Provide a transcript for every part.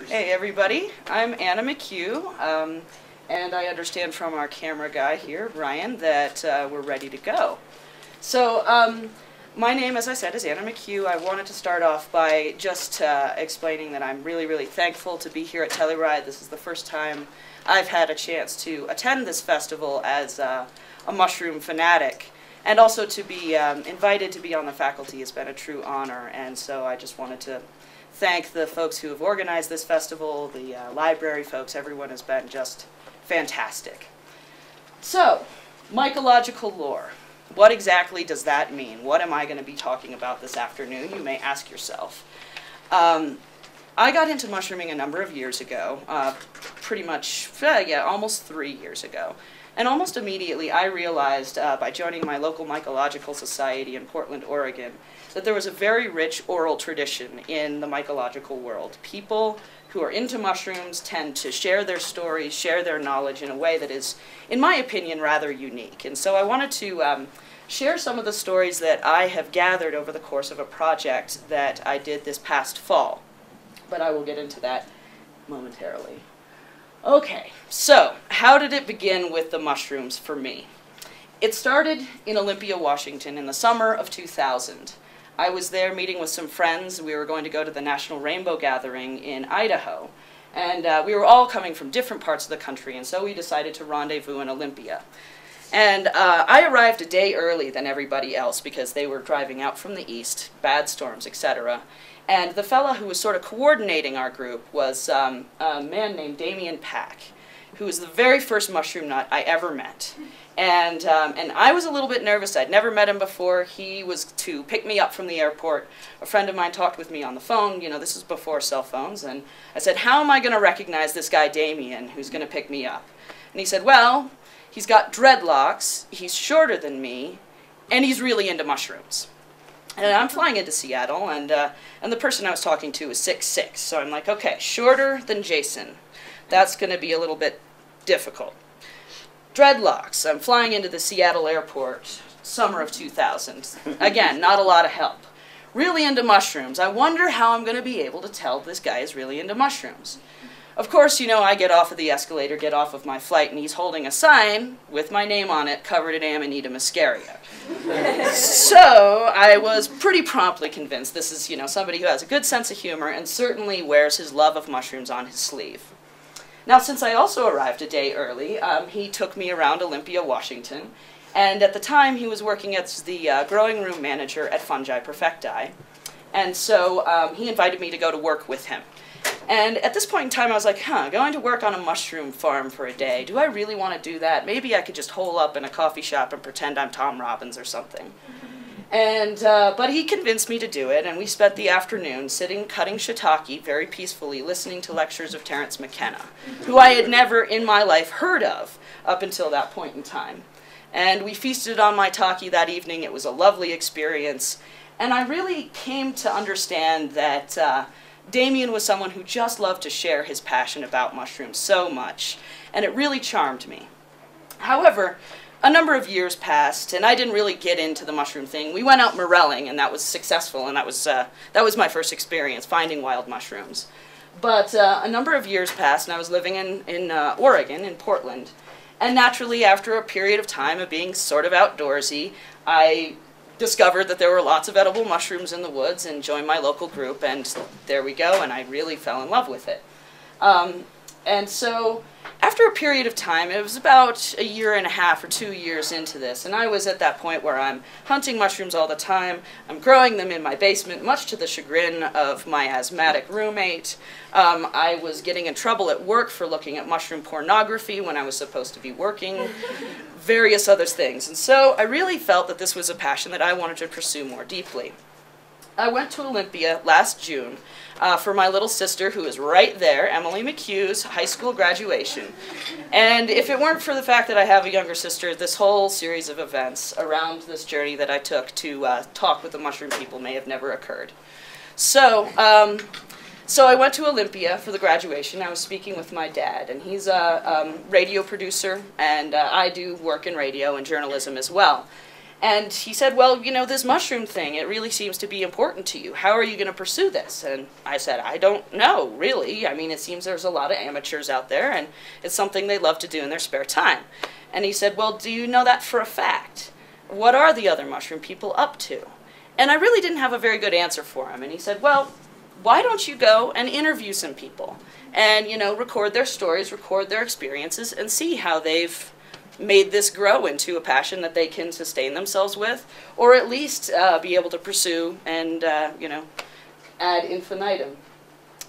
Hey everybody, I'm Anna McHugh, and I understand from our camera guy here, Ryan, that we're ready to go. So, my name, as I said, is Anna McHugh. I wanted to start off by just explaining that I'm really thankful to be here at Telluride. This is the first time I've had a chance to attend this festival as a mushroom fanatic. And also to be invited to be on the faculty has been a true honor, and so I just wanted to thank the folks who have organized this festival, the library folks. Everyone has been just fantastic. So, mycological lore. What exactly does that mean? What am I going to be talking about this afternoon? You may ask yourself. I got into mushrooming a number of years ago, pretty much, almost 3 years ago. And almost immediately I realized, by joining my local mycological society in Portland, Oregon, that there was a very rich oral tradition in the mycological world. People who are into mushrooms tend to share their stories, share their knowledge in a way that is, in my opinion, rather unique. And so I wanted to share some of the stories that I have gathered over the course of a project that I did this past fall. But I will get into that momentarily. Okay, so how did it begin with the mushrooms for me? It started in Olympia, Washington in the summer of 2000. I was there meeting with some friends. We were going to go to the National Rainbow Gathering in Idaho. And we were all coming from different parts of the country, and so we decided to rendezvous in Olympia. And I arrived a day early than everybody else because they were driving out from the east, bad storms, etc. And the fella who was sort of coordinating our group was a man named Damien Pack, who was the very first mushroom nut I ever met. And I was a little bit nervous. I'd never met him before. He was to pick me up from the airport. A friend of mine talked with me on the phone. You know, this is before cell phones. And I said, how am I going to recognize this guy Damien who's going to pick me up? And he said, well, he's got dreadlocks, he's shorter than me, and he's really into mushrooms. And I'm flying into Seattle, and the person I was talking to was 6'6", so I'm like, okay, shorter than Jason. That's going to be a little bit difficult. Dreadlocks. I'm flying into the Seattle airport, summer of 2000. Again, not a lot of help. Really into mushrooms. I wonder how I'm going to be able to tell this guy is really into mushrooms. Of course, you know, I get off of the escalator, get off of my flight, and he's holding a sign with my name on it, covered in Amanita muscaria. So I was pretty promptly convinced this is, you know, somebody who has a good sense of humor and certainly wears his love of mushrooms on his sleeve. Now, since I also arrived a day early, he took me around Olympia, Washington, and at the time he was working as the growing room manager at Fungi Perfecti, and so he invited me to go to work with him. And at this point in time, I was like, going to work on a mushroom farm for a day. Do I really want to do that? Maybe I could just hole up in a coffee shop and pretend I'm Tom Robbins or something. And, but he convinced me to do it, and we spent the afternoon sitting cutting shiitake very peacefully, listening to lectures of Terence McKenna, who I had never in my life heard of up until that point in time. And we feasted on maitake that evening. It was a lovely experience. And I really came to understand that Damien was someone who just loved to share his passion about mushrooms so much, and it really charmed me. However, a number of years passed, and I didn't really get into the mushroom thing. We went out morelling, and that was successful, and that was my first experience, finding wild mushrooms. But a number of years passed, and I was living in Oregon, in Portland, and naturally, after a period of time of being sort of outdoorsy, I discovered that there were lots of edible mushrooms in the woods and joined my local group, and there we go, and I really fell in love with it. And so after a period of time, it was about 1.5 years or 2 years into this, and I was at that point where I'm hunting mushrooms all the time. I'm growing them in my basement, much to the chagrin of my asthmatic roommate. I was getting in trouble at work for looking at mushroom pornography when I was supposed to be working, various other things. And so I really felt that this was a passion that I wanted to pursue more deeply. I went to Olympia last June for my little sister, who is right there, Emily McHugh's high school graduation. And if it weren't for the fact that I have a younger sister, this whole series of events around this journey that I took to talk with the mushroom people may have never occurred. So I went to Olympia for the graduation. I was speaking with my dad, and he's a radio producer, and I do work in radio and journalism as well. And he said, well, you know, this mushroom thing, it really seems to be important to you. How are you going to pursue this? And I said, I don't know, really. I mean, it seems there's a lot of amateurs out there, and it's something they love to do in their spare time. And he said, well, do you know that for a fact? What are the other mushroom people up to? And I really didn't have a very good answer for him. And he said, well, why don't you go and interview some people and, you know, record their stories, record their experiences, and see how they've made this grow into a passion that they can sustain themselves with, or at least be able to pursue and, you know, ad infinitum.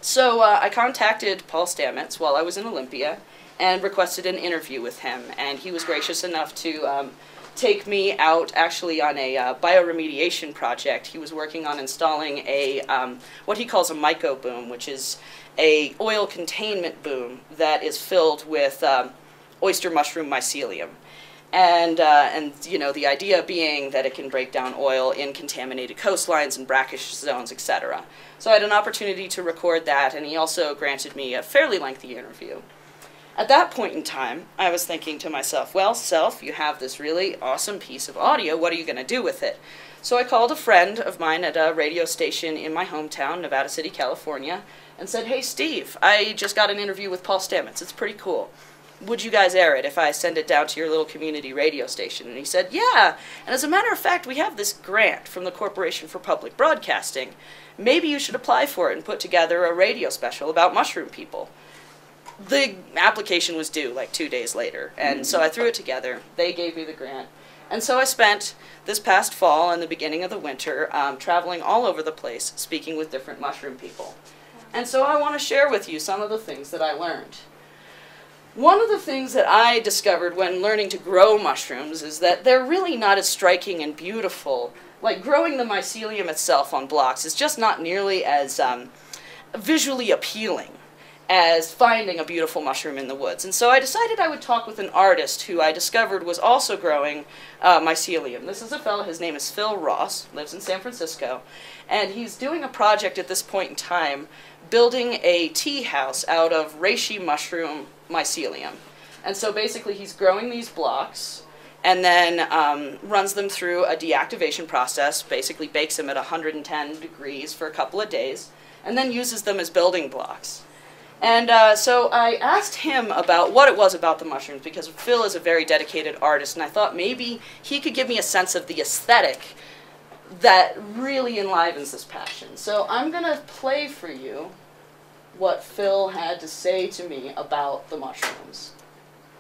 So I contacted Paul Stamets while I was in Olympia and requested an interview with him, and he was gracious enough to take me out actually on a bioremediation project. He was working on installing a what he calls a myco boom, which is a oil containment boom that is filled with oyster mushroom mycelium. And you know, the idea being that it can break down oil in contaminated coastlines and brackish zones, etc. So I had an opportunity to record that, and he also granted me a fairly lengthy interview. At that point in time, I was thinking to myself, well, self, you have this really awesome piece of audio, what are you going to do with it? So I called a friend of mine at a radio station in my hometown, Nevada City, California, and said, hey, Steve, I just got an interview with Paul Stamets, it's pretty cool. Would you guys air it if I send it down to your little community radio station? And he said, yeah, and as a matter of fact, we have this grant from the Corporation for Public Broadcasting. Maybe you should apply for it and put together a radio special about mushroom people. The application was due like 2 days later, and so I threw it together. They gave me the grant. And so I spent this past fall and the beginning of the winter traveling all over the place, speaking with different mushroom people. And so I want to share with you some of the things that I learned. One of the things that I discovered when learning to grow mushrooms is that they're really not as striking and beautiful. Like growing the mycelium itself on blocks is just not nearly as visually appealing as finding a beautiful mushroom in the woods. And so I decided I would talk with an artist who I discovered was also growing mycelium. This is a fellow, his name is Phil Ross, lives in San Francisco, and he's doing a project at this point in time building a tea house out of reishi mushroom mycelium. And so basically he's growing these blocks and then runs them through a deactivation process, basically bakes them at 110 degrees for a couple of days, and then uses them as building blocks. And so I asked him about what it was about the mushrooms, because Phil is a very dedicated artist, and I thought maybe he could give me a sense of the aesthetic that really enlivens this passion. So I'm going to play for you what Phil had to say to me about the mushrooms.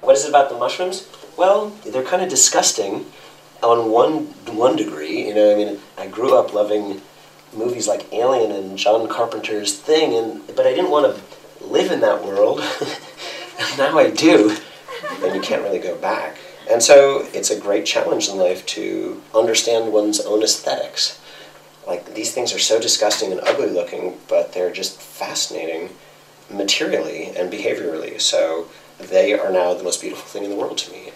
What is it about the mushrooms? Well, they're kind of disgusting on one degree. You know, I mean, I grew up loving movies like Alien and John Carpenter's Thing, but I didn't want to live in that world. Now I do, and you can't really go back. And so it's a great challenge in life to understand one's own aesthetics. Like, these things are so disgusting and ugly looking, but they're just fascinating materially and behaviorally. So they are now the most beautiful thing in the world to me.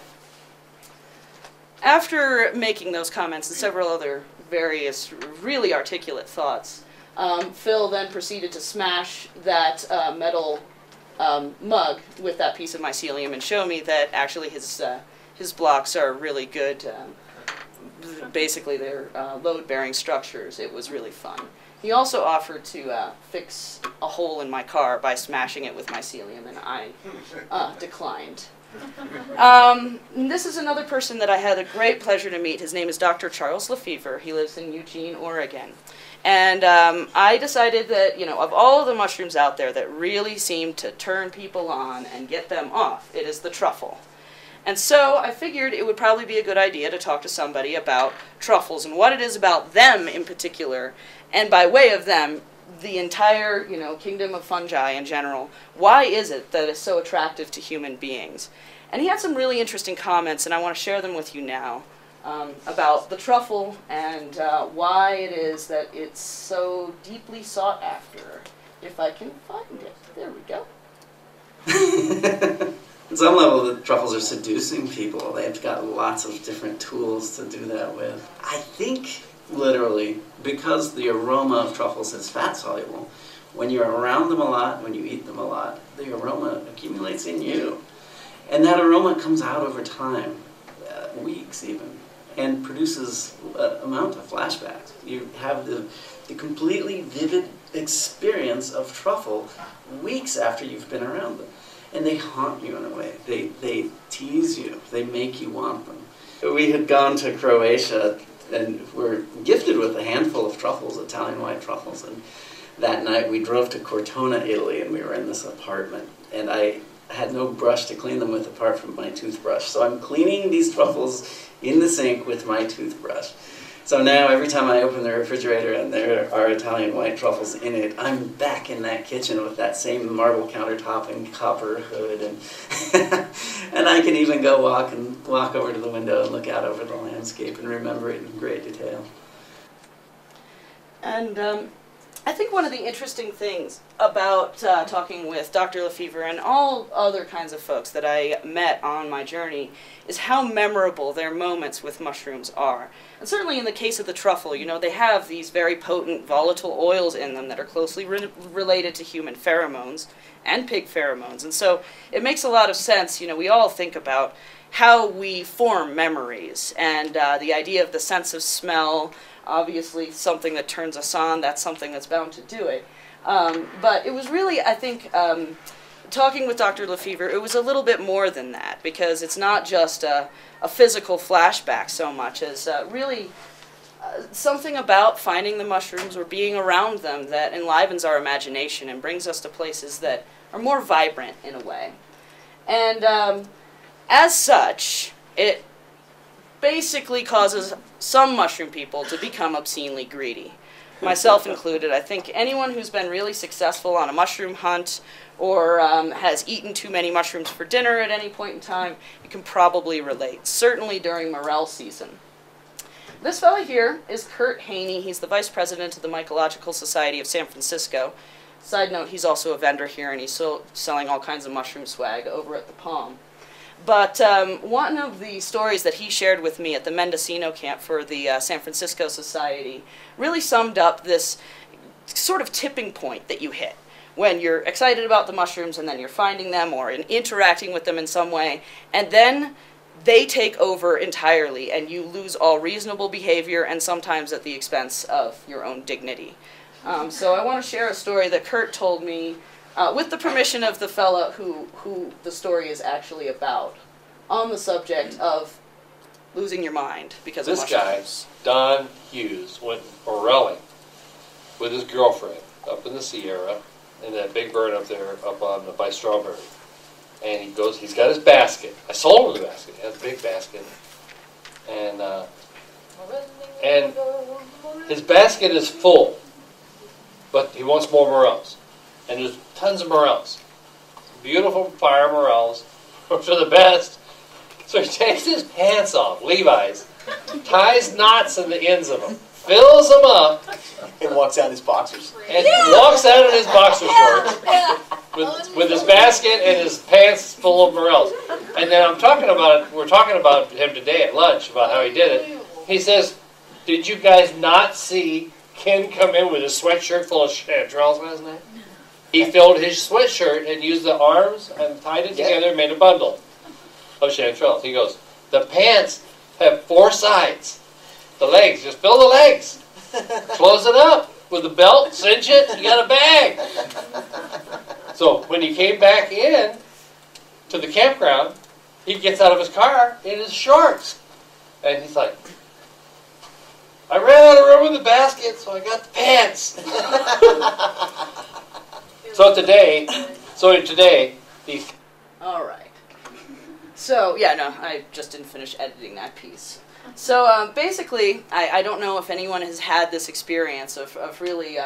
After making those comments and several other various really articulate thoughts, Phil then proceeded to smash that metal mug with that piece of mycelium and show me that actually his blocks are really good. Basically, they're load-bearing structures. It was really fun. He also offered to fix a hole in my car by smashing it with mycelium, and I declined. This is another person that I had a great pleasure to meet. His name is Dr. Charles Lefevre. He lives in Eugene, Oregon. And I decided that, you know, of all the mushrooms out there that really seem to turn people on and get them off, it is the truffle. And so I figured it would probably be a good idea to talk to somebody about truffles and what it is about them in particular, and by way of them, the entire, you know, kingdom of fungi in general. Why is it that it's so attractive to human beings? And he had some really interesting comments, and I want to share them with you now, about the truffle and why it is that it's so deeply sought after. If I can find it. There we go. On some level, the truffles are seducing people. They've got lots of different tools to do that with. I think, literally, because the aroma of truffles is fat-soluble, when you're around them a lot, when you eat them a lot, the aroma accumulates in you. And that aroma comes out over time, weeks even. and produces an amount of flashbacks. You have the completely vivid experience of truffle weeks after you've been around them. And they haunt you in a way. They tease you. They make you want them. We had gone to Croatia and were gifted with a handful of truffles, Italian white truffles. And that night we drove to Cortona, Italy, and we were in this apartment. And I had no brush to clean them with apart from my toothbrush. So I'm cleaning these truffles in the sink with my toothbrush. So now every time I open the refrigerator and there are Italian white truffles in it, I'm back in that kitchen with that same marble countertop and copper hood, and and I can even go walk over to the window and look out over the landscape and remember it in great detail. And I think one of the interesting things about talking with Dr. Lefevre and all other kinds of folks that I met on my journey is how memorable their moments with mushrooms are. And certainly in the case of the truffle, you know, they have these very potent volatile oils in them that are closely related to human pheromones and pig pheromones. And so it makes a lot of sense, you know, we all think about how we form memories and the idea of the sense of smell. Obviously, something that turns us on, that's something that's bound to do it. But it was really, I think, talking with Dr. Lefevre, it was a little bit more than that, because it's not just a physical flashback so much as really something about finding the mushrooms or being around them that enlivens our imagination and brings us to places that are more vibrant in a way. And as such, it basically causes some mushroom people to become obscenely greedy. Myself included. I think anyone who's been really successful on a mushroom hunt or has eaten too many mushrooms for dinner at any point in time, you can probably relate, certainly during morel season. This fellow here is Kurt Haney. He's the vice president of the Mycological Society of San Francisco. Side note, he's also a vendor here, and he's selling all kinds of mushroom swag over at the Palm. But one of the stories that he shared with me at the Mendocino camp for the San Francisco Society really summed up this sort of tipping point that you hit when you're excited about the mushrooms and then you're finding them or interacting with them in some way, and then they take over entirely and you lose all reasonable behavior, and sometimes at the expense of your own dignity. So I want to share a story that Kurt told me with the permission of the fella who the story is actually about, on the subject of losing your mind because of mushrooms. This guy, Don Hughes, went morelling with his girlfriend up in the Sierra in that big burn up there up on by Strawberry. And he goes, he's got his basket. I sold him the basket. He has a big basket. And his basket is full, but he wants more morels. And there's tons of morels. Beautiful fire morels, which are the best. So he takes his pants off, Levi's, ties knots in the ends of them, fills them up, and walks out in his boxers. And walks out in his boxer shorts with his basket and his pants full of morels. And then we're talking about him today at lunch, about how he did it. He says, did you guys not see Ken come in with his sweatshirt full of chanterelles last night? He filled his sweatshirt and used the arms and tied it together and made a bundle of chanterelles. He goes, the pants have 4 sides. The legs, just fill the legs. Close it up with a belt, cinch it, you got a bag. So when he came back in to the campground, he gets out of his car in his shorts. And he's like, I ran out of room in the basket, so I got the pants. So today, these... All right. So, yeah, no, I just didn't finish editing that piece. So, basically, I don't know if anyone has had this experience of really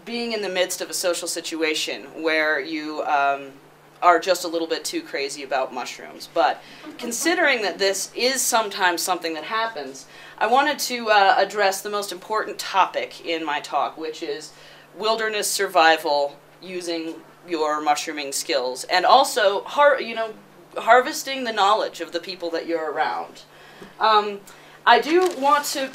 being in the midst of a social situation where you are just a little bit too crazy about mushrooms. But considering that this is sometimes something that happens, I wanted to address the most important topic in my talk, which is wilderness survival using your mushrooming skills, and also harvesting the knowledge of the people that you're around. I do want to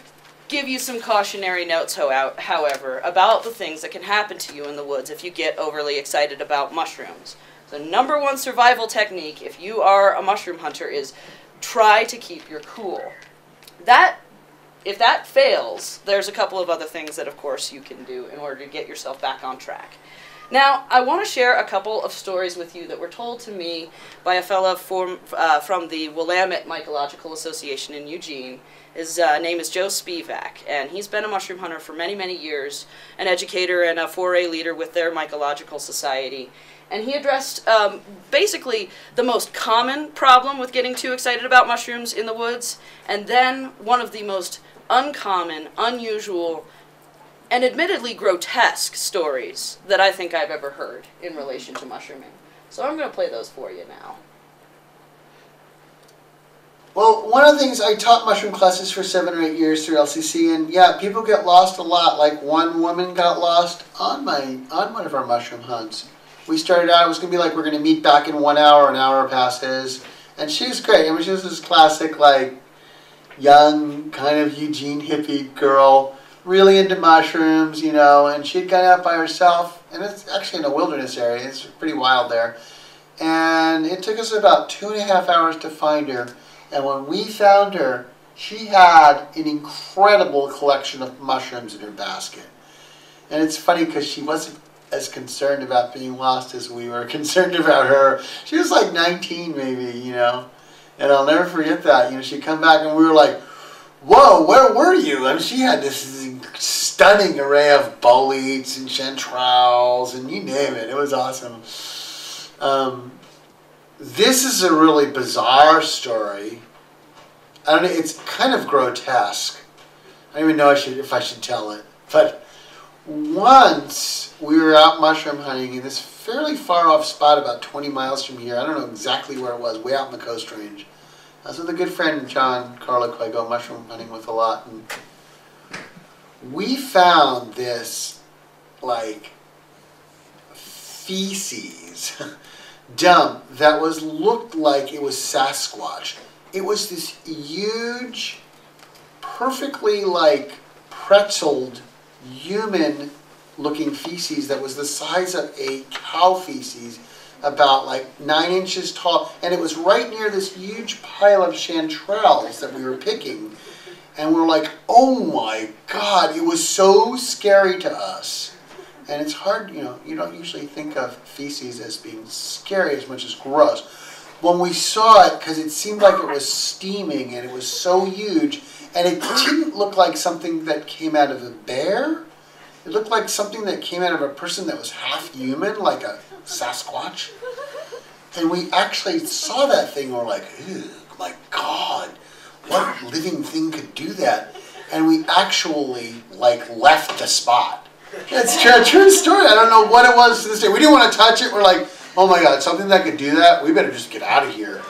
give you some cautionary notes, however, about the things that can happen to you in the woods if you get overly excited about mushrooms. The #1 survival technique, if you are a mushroom hunter, is try to keep your cool. if that fails, there's a couple of other things that, of course, you can do in order to get yourself back on track. Now, I want to share a couple of stories with you that were told to me by a fellow from the Willamette Mycological Association in Eugene. His name is Joe Spivak, and he's been a mushroom hunter for many, many years, an educator and a foray leader with their Mycological Society. And he addressed basically the most common problem with getting too excited about mushrooms in the woods, and then one of the most uncommon, unusual, and admittedly grotesque stories that I think I've ever heard in relation to mushrooming. So I'm going to play those for you now. Well, one of the things, I taught mushroom classes for 7 or 8 years through LCC, and yeah, people get lost a lot. Like one woman got lost on one of our mushroom hunts. We started out, it was going to be like, we're going to meet back in 1 hour, an hour passes, and she was great. I mean, she was this classic, like, young, kind of Eugene hippie girl, really into mushrooms, you know, and she'd gone out by herself, and it's actually in a wilderness area, it's pretty wild there, and it took us about 2.5 hours to find her, and when we found her, she had an incredible collection of mushrooms in her basket. And it's funny because she wasn't as concerned about being lost as we were concerned about her. She was like 19 maybe, you know, and I'll never forget that. You know, she'd come back and we were like, whoa, where were you? I mean, she had this stunning array of boletes and chanterelles and you name it. It was awesome. This is a really bizarre story. I don't know, it's kind of grotesque. I don't even know if I should tell it. But once we were out mushroom hunting in this fairly far off spot about 20 miles from here. I don't know exactly where it was, way out in the Coast Range. I was with a good friend, John Carlick, who I go mushroom hunting with a lot. And we found this, like, feces dump that looked like it was Sasquatch. It was this huge, perfectly like pretzeled human looking feces that was the size of a cow feces, about like 9 inches tall, and it was right near this huge pile of chanterelles that we were picking, and we're like, oh my God, it was so scary to us. And it's hard, you know, you don't usually think of feces as being scary as much as gross. When we saw it, because it seemed like it was steaming and it was so huge, and it didn't look like something that came out of a bear. It looked like something that came out of a person that was half human, like a Sasquatch. And we actually saw that thing and we're like, ew, my God, what living thing could do that? And we actually, like, left the spot. It's a true story. I don't know what it was to this day. We didn't want to touch it. We're like, oh my God, something that could do that? We better just get out of here.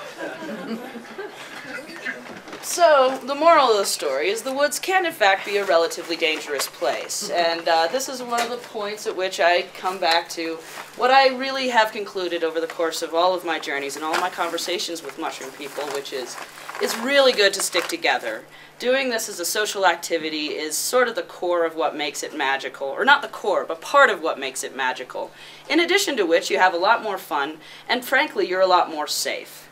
So, the moral of the story is the woods can in fact be a relatively dangerous place. And this is one of the points at which I come back to what I really have concluded over the course of all of my journeys and all of my conversations with mushroom people, which is it's really good to stick together. Doing this as a social activity is sort of the core of what makes it magical. Or not the core, but part of what makes it magical. In addition to which, you have a lot more fun, and frankly, you're a lot more safe.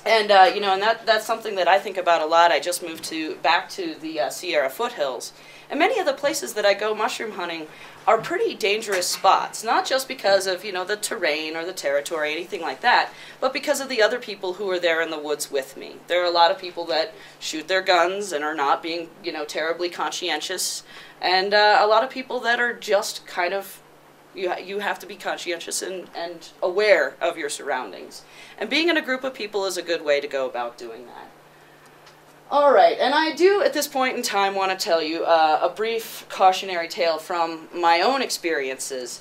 You know, and that's something that I think about a lot. I just moved back to the Sierra foothills. And many of the places that I go mushroom hunting are pretty dangerous spots, not just because of, you know, the terrain or the territory, anything like that, but because of the other people who are there in the woods with me. There are a lot of people that shoot their guns and are not being, you know, terribly conscientious, and a lot of people that are just kind of, you have to be conscientious and aware of your surroundings. And being in a group of people is a good way to go about doing that. All right, and I do, at this point in time, want to tell you a brief cautionary tale from my own experiences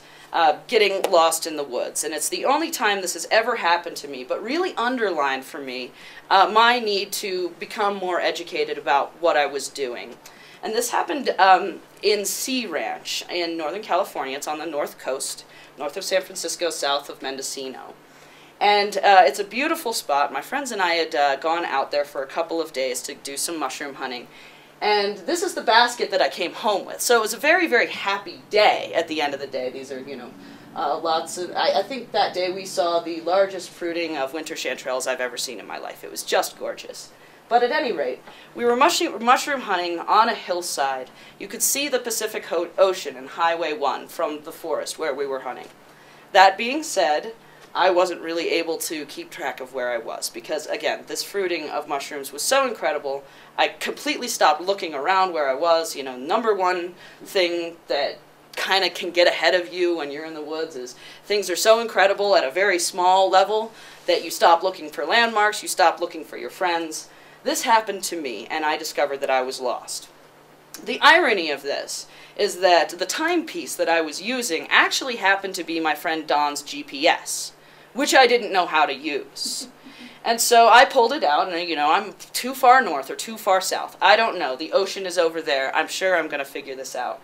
getting lost in the woods. And it's the only time this has ever happened to me, but really underlined for me my need to become more educated about what I was doing. And this happened in Sea Ranch in Northern California. It's on the north coast, north of San Francisco, south of Mendocino. And it's a beautiful spot. My friends and I had gone out there for a couple of days to do some mushroom hunting. And this is the basket that I came home with. So it was a very, very happy day at the end of the day. These are, you know, lots of, I think that day we saw the largest fruiting of winter chanterelles I've ever seen in my life. It was just gorgeous. But at any rate, we were mushroom hunting on a hillside. You could see the Pacific Ocean and Highway 1 from the forest where we were hunting. That being said, I wasn't really able to keep track of where I was because, again, this fruiting of mushrooms was so incredible, I completely stopped looking around where I was. You know, number one thing that kind of can get ahead of you when you're in the woods is things are so incredible at a very small level that you stop looking for landmarks, you stop looking for your friends. This happened to me, and I discovered that I was lost. The irony of this is that the timepiece that I was using actually happened to be my friend Don's GPS, which I didn't know how to use. And so I pulled it out, and you know, I'm too far north or too far south. I don't know. The ocean is over there. I'm sure I'm going to figure this out.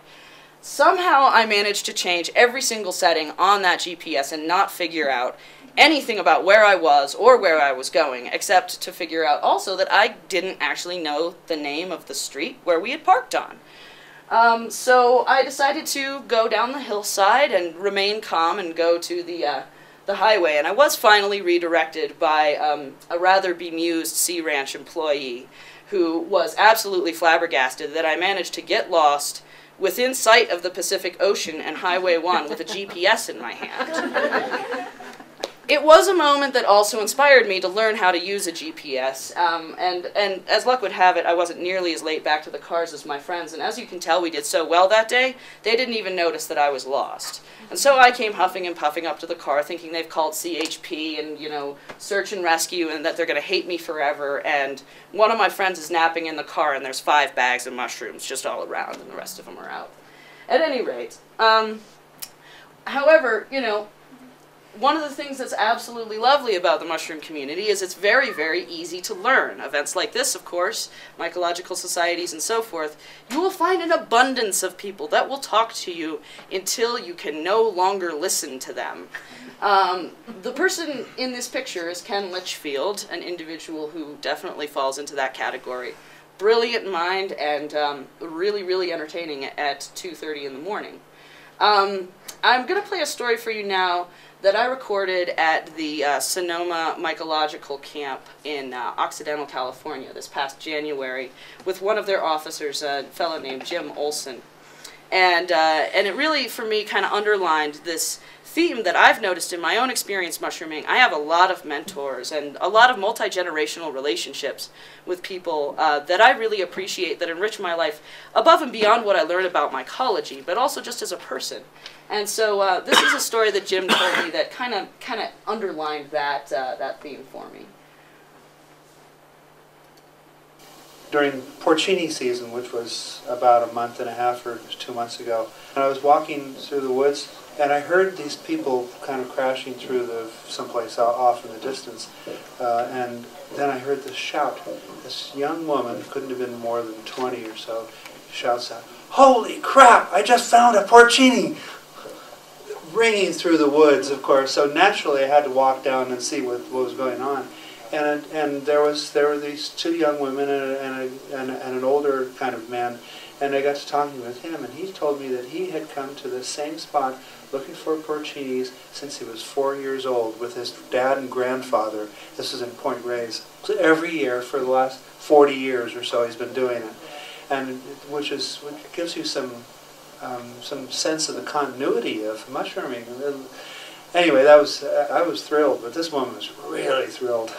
Somehow I managed to change every single setting on that GPS and not figure out anything about where I was or where I was going, except to figure out also that I didn't actually know the name of the street where we had parked on. So I decided to go down the hillside and remain calm and go to the highway, and I was finally redirected by a rather bemused Sea Ranch employee who was absolutely flabbergasted that I managed to get lost within sight of the Pacific Ocean and Highway 1 with a GPS in my hand. It was a moment that also inspired me to learn how to use a GPS, and as luck would have it, I wasn't nearly as late back to the cars as my friends, and as you can tell, we did so well that day, they didn't even notice that I was lost. And so I came huffing and puffing up to the car, thinking they've called CHP and, you know, search and rescue, and that they're going to hate me forever, and one of my friends is napping in the car, and there's 5 bags of mushrooms just all around, and the rest of them are out. At any rate, however, you know, one of the things that's absolutely lovely about the mushroom community is it's very, very easy to learn. Events like this, of course, mycological societies and so forth, you will find an abundance of people that will talk to you until you can no longer listen to them. The person in this picture is Ken Litchfield, an individual who definitely falls into that category. Brilliant mind and really, really entertaining at 2:30 in the morning. I'm going to play a story for you now that I recorded at the Sonoma Mycological camp in Occidental, California this past January with one of their officers, a fellow named Jim Olson. And it really, for me, kind of underlined this theme that I've noticed in my own experience mushrooming. I have a lot of mentors and a lot of multi-generational relationships with people that I really appreciate, that enrich my life above and beyond what I learn about mycology, but also just as a person. And so this is a story that Jim told me that kind of underlined that theme for me. During porcini season, which was about a month and a half or 2 months ago, and I was walking through the woods, and I heard these people kind of crashing through someplace off in the distance, and then I heard this shout. This young woman, couldn't have been more than 20 or so, shouts out, "Holy crap, I just found a porcini!" Ringing through the woods, of course, so naturally I had to walk down and see what was going on. And there were these 2 young women and an older kind of man, and I got to talking with him, and he told me that he had come to the same spot looking for porcinis since he was 4 years old with his dad and grandfather. This is in Point Reyes. So every year for the last 40 years or so he's been doing it, and which gives you some sense of the continuity of mushrooming. Anyway, I was thrilled, but this woman was really thrilled.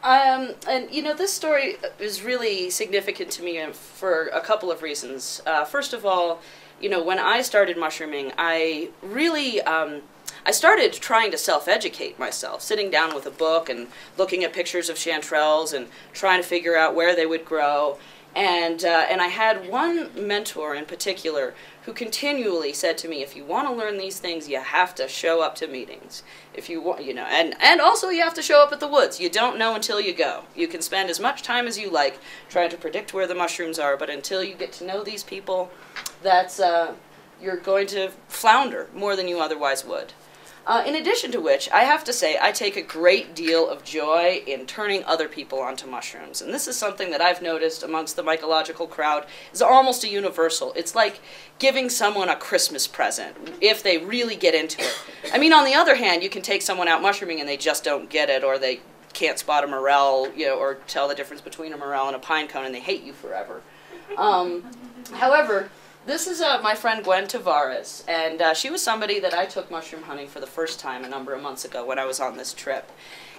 And you know, this story is really significant to me for a couple of reasons. First of all, you know, when I started mushrooming, I really I started trying to self-educate myself, sitting down with a book and looking at pictures of chanterelles and trying to figure out where they would grow. And I had one mentor in particular who continually said to me, if you want to learn these things, you have to show up to meetings. If you want, you know, and also you have to show up at the woods. You don't know until you go. You can spend as much time as you like trying to predict where the mushrooms are, but until you get to know these people, that's you're going to flounder more than you otherwise would. In addition to which, I have to say, I take a great deal of joy in turning other people onto mushrooms. And this is something that I've noticed amongst the mycological crowd is almost a universal. It's like giving someone a Christmas present, if they really get into it. I mean, on the other hand, you can take someone out mushrooming and they just don't get it, or they can't spot a morel, you know, or tell the difference between a morel and a pine cone, and they hate you forever. However, this is my friend Gwen Tavares, and she was somebody that I took mushroom hunting for the first time a number of months ago when I was on this trip.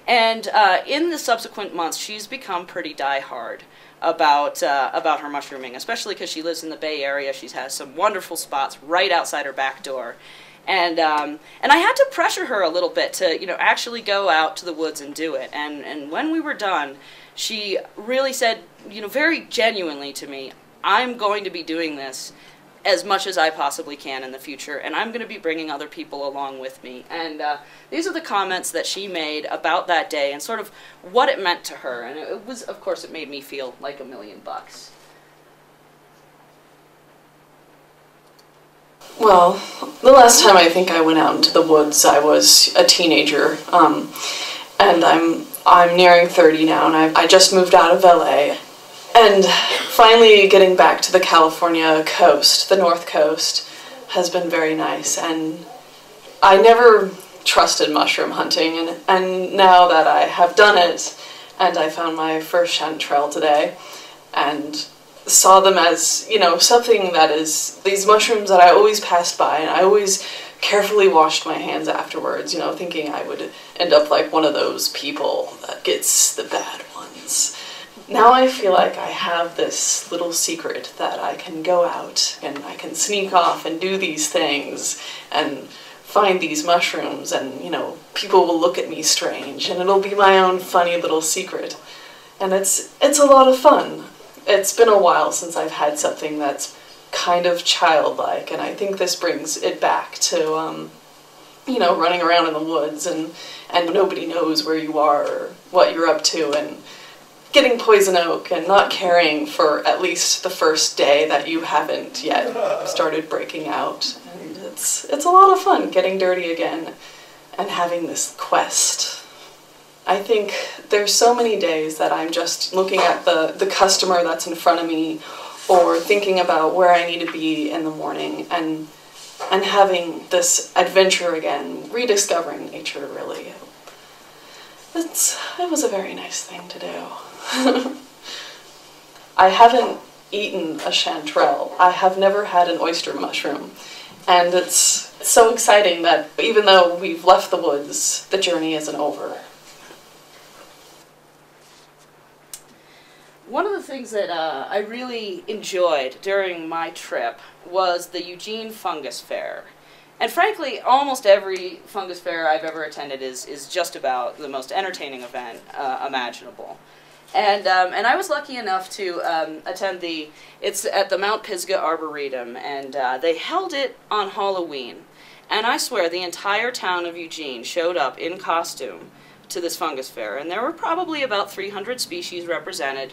And in the subsequent months, she's become pretty diehard about her mushrooming, especially because she lives in the Bay Area. She has some wonderful spots right outside her back door. And I had to pressure her a little bit to, you know, actually go out to the woods and do it. And when we were done, she really said, you know, very genuinely to me, I'm going to be doing this as much as I possibly can in the future, and I'm going to be bringing other people along with me. And these are the comments that she made about that day and sort of what it meant to her. And it was, of course, it made me feel like $1,000,000. Well, the last time I think I went out into the woods, I was a teenager, and I'm nearing 30 now, and I just moved out of LA. And finally getting back to the California coast, the North Coast, has been very nice. And I never trusted mushroom hunting, and now that I have done it, and I found my first chanterelle today, and saw them as, you know, something that is these mushrooms that I always passed by, and I always carefully washed my hands afterwards, you know, thinking I would end up like one of those people that gets the bad ones. Now I feel like I have this little secret that I can go out and I can sneak off and do these things and find these mushrooms, and, you know, people will look at me strange, and it'll be my own funny little secret. And it's a lot of fun. It's been a while since I've had something that's kind of childlike, and I think this brings it back to, you know, running around in the woods and nobody knows where you are or what you're up to, and getting poison oak and not caring for at least the first day that you haven't yet started breaking out. And it's a lot of fun getting dirty again and having this quest. I think there's so many days that I'm just looking at the customer that's in front of me, or thinking about where I need to be in the morning, and having this adventure again, rediscovering nature, really. It was a very nice thing to do. I haven't eaten a chanterelle. I have never had an oyster mushroom. And it's so exciting that even though we've left the woods, the journey isn't over. One of the things that I really enjoyed during my trip was the Eugene Fungus Fair. And frankly, almost every fungus fair I've ever attended is just about the most entertaining event imaginable. And I was lucky enough to attend it's at the Mount Pisgah Arboretum, and they held it on Halloween. And I swear the entire town of Eugene showed up in costume to this fungus fair, and there were probably about 300 species represented.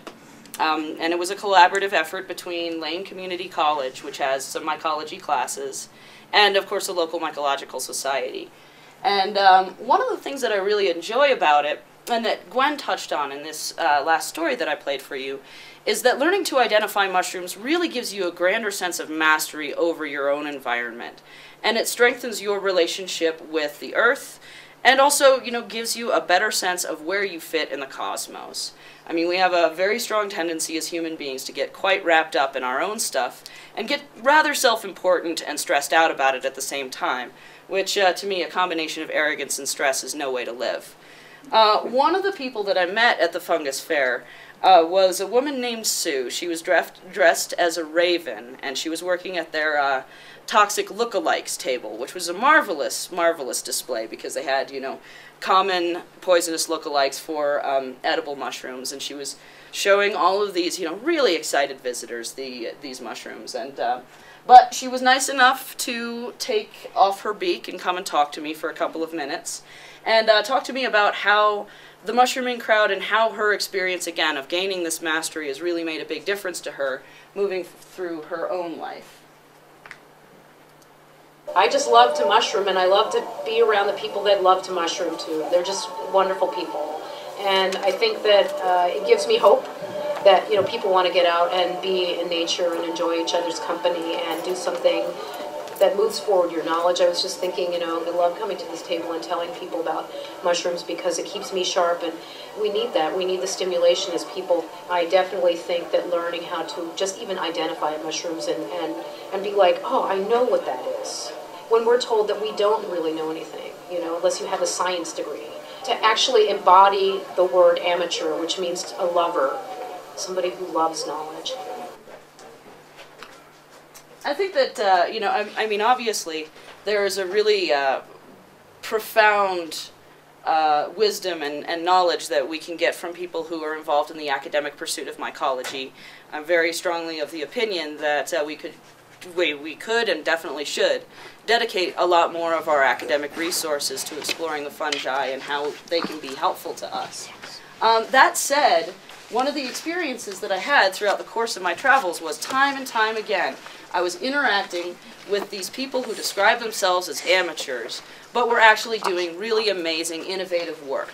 And it was a collaborative effort between Lane Community College, which has some mycology classes, and of course the local Mycological Society. And one of the things that I really enjoy about it, and that Gwen touched on in this last story that I played for you, is that learning to identify mushrooms really gives you a grander sense of mastery over your own environment. And it strengthens your relationship with the earth, and also, you know, gives you a better sense of where you fit in the cosmos. I mean, we have a very strong tendency as human beings to get quite wrapped up in our own stuff and get rather self-important and stressed out about it at the same time, which, to me, a combination of arrogance and stress is no way to live. One of the people that I met at the fungus fair was a woman named Sue. She was dressed as a raven, and she was working at their toxic lookalikes table, which was a marvelous, marvelous display, because they had, you know, common poisonous lookalikes for edible mushrooms, and she was showing all of these, you know, really excited visitors these mushrooms. And but she was nice enough to take off her beak and come and talk to me for a couple of minutes, and talk to me about how the mushrooming crowd and how her experience, again, of gaining this mastery has really made a big difference to her moving through her own life. I just love to mushroom, and I love to be around the people that love to mushroom too. They're just wonderful people. And I think that it gives me hope that, you know, people want to get out and be in nature and enjoy each other's company and do something that moves forward your knowledge. I was just thinking, you know, I love coming to this table and telling people about mushrooms because it keeps me sharp, and we need that. We need the stimulation as people. I definitely think that learning how to just even identify mushrooms and be like, oh, I know what that is. When we're told that we don't really know anything, you know, unless you have a science degree. To actually embody the word amateur, which means a lover, somebody who loves knowledge. I think that, you know, I mean, obviously, there is a really profound wisdom and knowledge that we can get from people who are involved in the academic pursuit of mycology. I'm very strongly of the opinion that we could and definitely should dedicate a lot more of our academic resources to exploring the fungi and how they can be helpful to us. That said, one of the experiences that I had throughout the course of my travels was time and time again, I was interacting with these people who describe themselves as amateurs, but were actually doing really amazing, innovative work.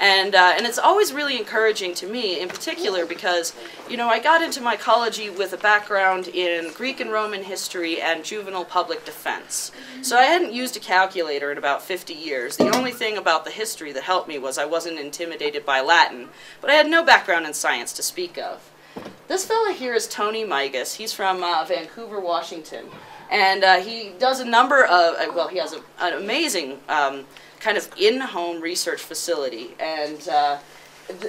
And it's always really encouraging to me, in particular, because, you know, I got into mycology with a background in Greek and Roman history and juvenile public defense. So I hadn't used a calculator in about 50 years. The only thing about the history that helped me was I wasn't intimidated by Latin, but I had no background in science to speak of. This fella here is Tony Migas. He's from Vancouver, Washington. And he does a number of, well, he has an amazing kind of in-home research facility. And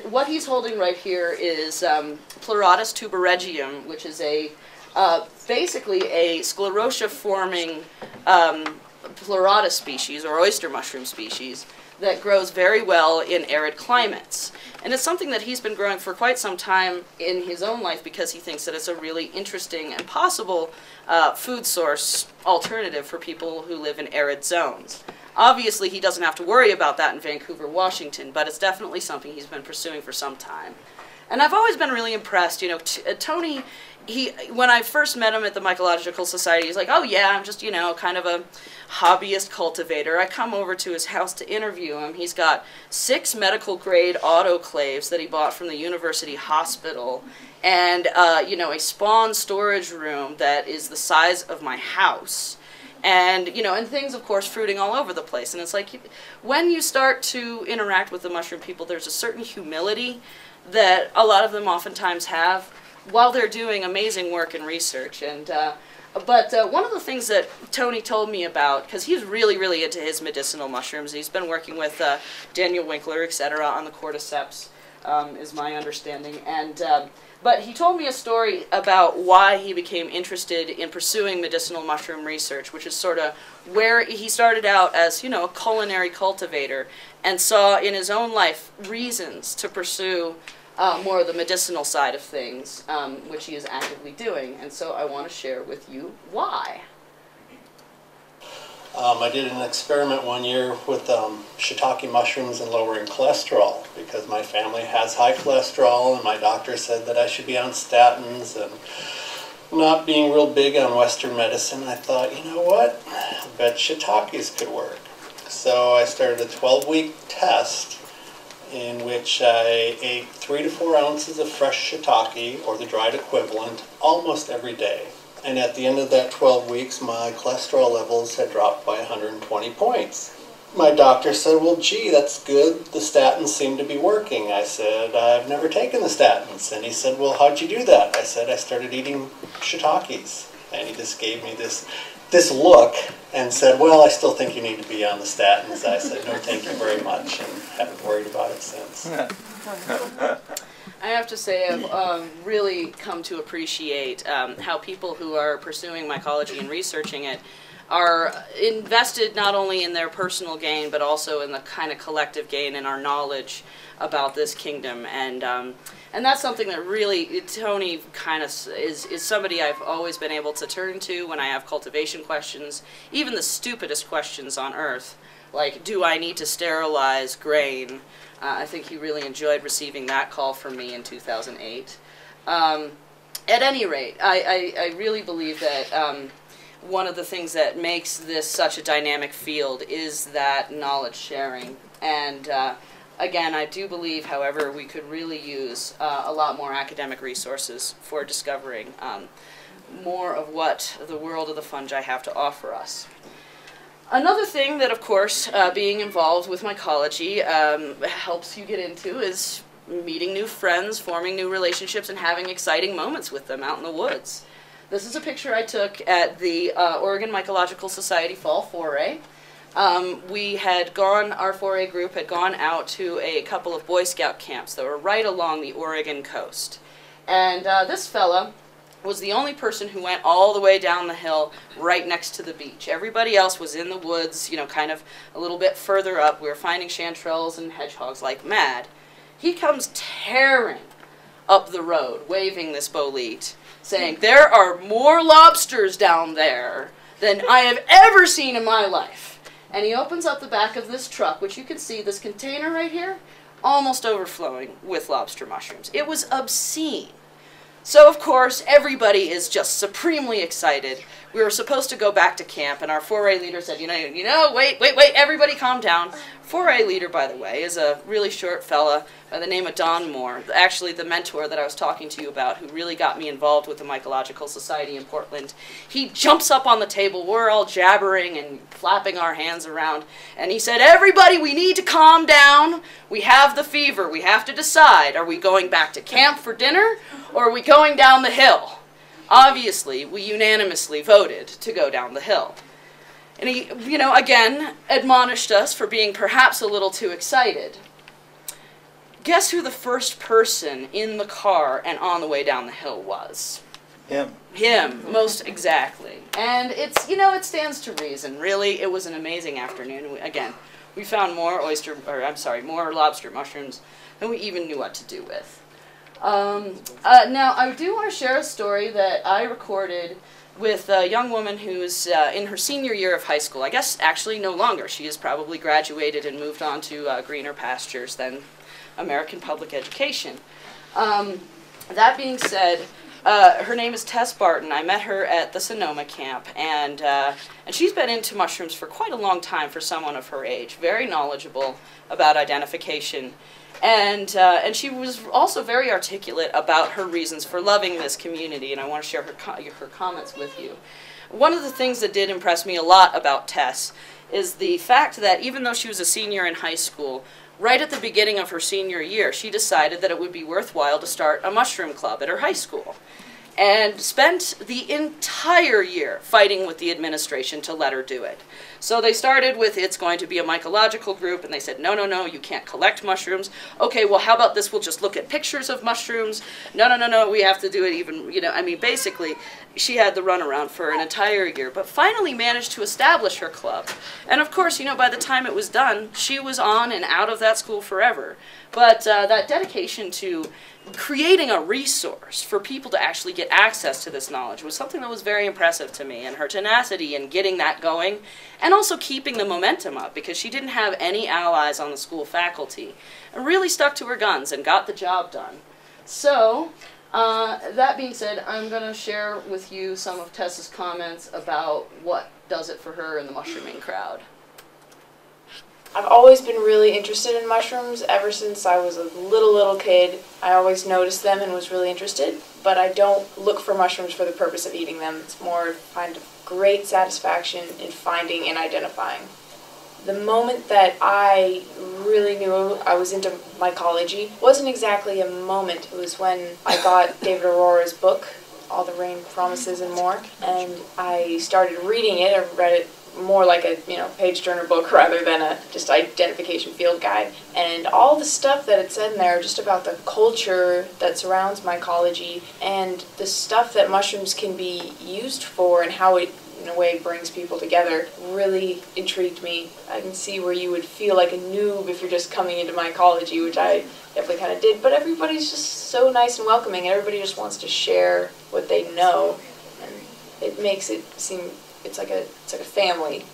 what he's holding right here is Pleurotus tuberegium, which is a basically a sclerotia-forming Pleurotus species, or oyster mushroom species, that grows very well in arid climates. And it's something that he's been growing for quite some time in his own life because he thinks that it's a really interesting and possible food source alternative for people who live in arid zones. Obviously, he doesn't have to worry about that in Vancouver, Washington, but it's definitely something he's been pursuing for some time. And I've always been really impressed, you know, Tony, when I first met him at the Mycological Society, he's like, oh yeah, I'm just, you know, kind of a hobbyist cultivator. I come over to his house to interview him. He's got 6 medical grade autoclaves that he bought from the university hospital, and, you know, a spawn storage room that is the size of my house. And, you know, and things, of course, fruiting all over the place. And it's like, when you start to interact with the mushroom people, there's a certain humility that a lot of them oftentimes have while they're doing amazing work and research. And but one of the things that Tony told me about, because he's really, really into his medicinal mushrooms, he's been working with Daniel Winkler, etc., on the cordyceps, is my understanding. And but he told me a story about why he became interested in pursuing medicinal mushroom research, which is sort of where he started out as, you know, a culinary cultivator and saw in his own life reasons to pursue more of the medicinal side of things, which he is actively doing. And so I want to share with you why. I did an experiment one year with shiitake mushrooms and lowering cholesterol because my family has high cholesterol and my doctor said that I should be on statins, and not being real big on Western medicine, I thought, you know what, I bet shiitakes could work. So I started a 12-week test in which I ate 3 to 4 ounces of fresh shiitake, or the dried equivalent, almost every day. And at the end of that 12 weeks, my cholesterol levels had dropped by 120 points. My doctor said, well, gee, that's good. The statins seem to be working. I said, I've never taken the statins. And he said, well, how'd you do that? I said, I started eating shiitakes. And he just gave me this look and said, well, I still think you need to be on the statins. I said, no, thank you very much, and haven't worried about it since. I have to say I've really come to appreciate how people who are pursuing mycology and researching it are invested not only in their personal gain, but also in the kind of collective gain in our knowledge about this kingdom. And that's something that really, Tony kind of is somebody I've always been able to turn to when I have cultivation questions, even the stupidest questions on earth, like, do I need to sterilize grain? I think he really enjoyed receiving that call from me in 2008. At any rate, I really believe that one of the things that makes this such a dynamic field is that knowledge sharing. And again, I do believe, however, we could really use a lot more academic resources for discovering more of what the world of the fungi have to offer us. Another thing that, of course, being involved with mycology helps you get into is meeting new friends, forming new relationships, and having exciting moments with them out in the woods. This is a picture I took at the Oregon Mycological Society Fall Foray. Our foray group had gone out to a couple of Boy Scout camps that were right along the Oregon coast. And this fella was the only person who went all the way down the hill right next to the beach. Everybody else was in the woods, you know, kind of a little bit further up. We were finding chanterelles and hedgehogs like mad. He comes tearing up the road, waving this bolete, saying, "There are more lobsters down there than I have ever seen in my life." And he opens up the back of this truck, which you can see, this container right here, almost overflowing with lobster mushrooms. It was obscene. So, of course, everybody is just supremely excited. We were supposed to go back to camp, and our foray leader said, wait, everybody calm down. Foray leader, by the way, is a really short fella by the name of Don Moore, actually the mentor that I was talking to you about, who really got me involved with the Mycological Society in Portland. He jumps up on the table, we're all jabbering and flapping our hands around, and he said, "Everybody, we need to calm down. We have the fever. We have to decide, are we going back to camp for dinner, or are we going down the hill?" Obviously, we unanimously voted to go down the hill. And he, again, admonished us for being perhaps a little too excited. Guess who the first person in the car and on the way down the hill was? Him. Him, most exactly. And it stands to reason. Really, it was an amazing afternoon. Again, we found more more lobster mushrooms than we even knew what to do with. Now, I do want to share a story that I recorded with a young woman who's in her senior year of high school. I guess actually no longer. She has probably graduated and moved on to greener pastures than American public education. That being said, her name is Tess Barton. I met her at the Sonoma camp, and she's been into mushrooms for quite a long time for someone of her age. Very knowledgeable about identification. And she was also very articulate about her reasons for loving this community, and I want to share her comments with you. One of the things that did impress me a lot about Tess is the fact that even though she was a senior in high school, right at the beginning of her senior year, she decided that it would be worthwhile to start a mushroom club at her high school, and spent the entire year fighting with the administration to let her do it. So they started with, it's going to be a mycological group, and they said, no, you can't collect mushrooms. Okay, well, how about this? We'll just look at pictures of mushrooms. No, we have to do it even, basically, she had the runaround for an entire year, but finally managed to establish her club. And of course, by the time it was done, she was on and out of that school forever. But that dedication to creating a resource for people to actually get access to this knowledge was something that was very impressive to me, and her tenacity in getting that going, and also keeping the momentum up, because she didn't have any allies on the school faculty, and really stuck to her guns and got the job done. So, that being said, I'm going to share with you some of Tess's comments about what does it for her in the mushrooming crowd. I've always been really interested in mushrooms ever since I was a little kid. I always noticed them and was really interested, but I don't look for mushrooms for the purpose of eating them. It's more find great satisfaction in finding and identifying. The moment that I really knew I was into mycology wasn't exactly a moment. It was when I got David Aurora's book, All the Rain Promises and More, and I started reading it. I read it more like a page turner book rather than a just identification field guide, and all the stuff that it said in there just about the culture that surrounds mycology and the stuff that mushrooms can be used for and how it in a way brings people together really intrigued me. I can see where you would feel like a noob if you're just coming into mycology, which I definitely kind of did, but everybody's just so nice and welcoming, and everybody just wants to share what they know, and it makes it seem it's like a family.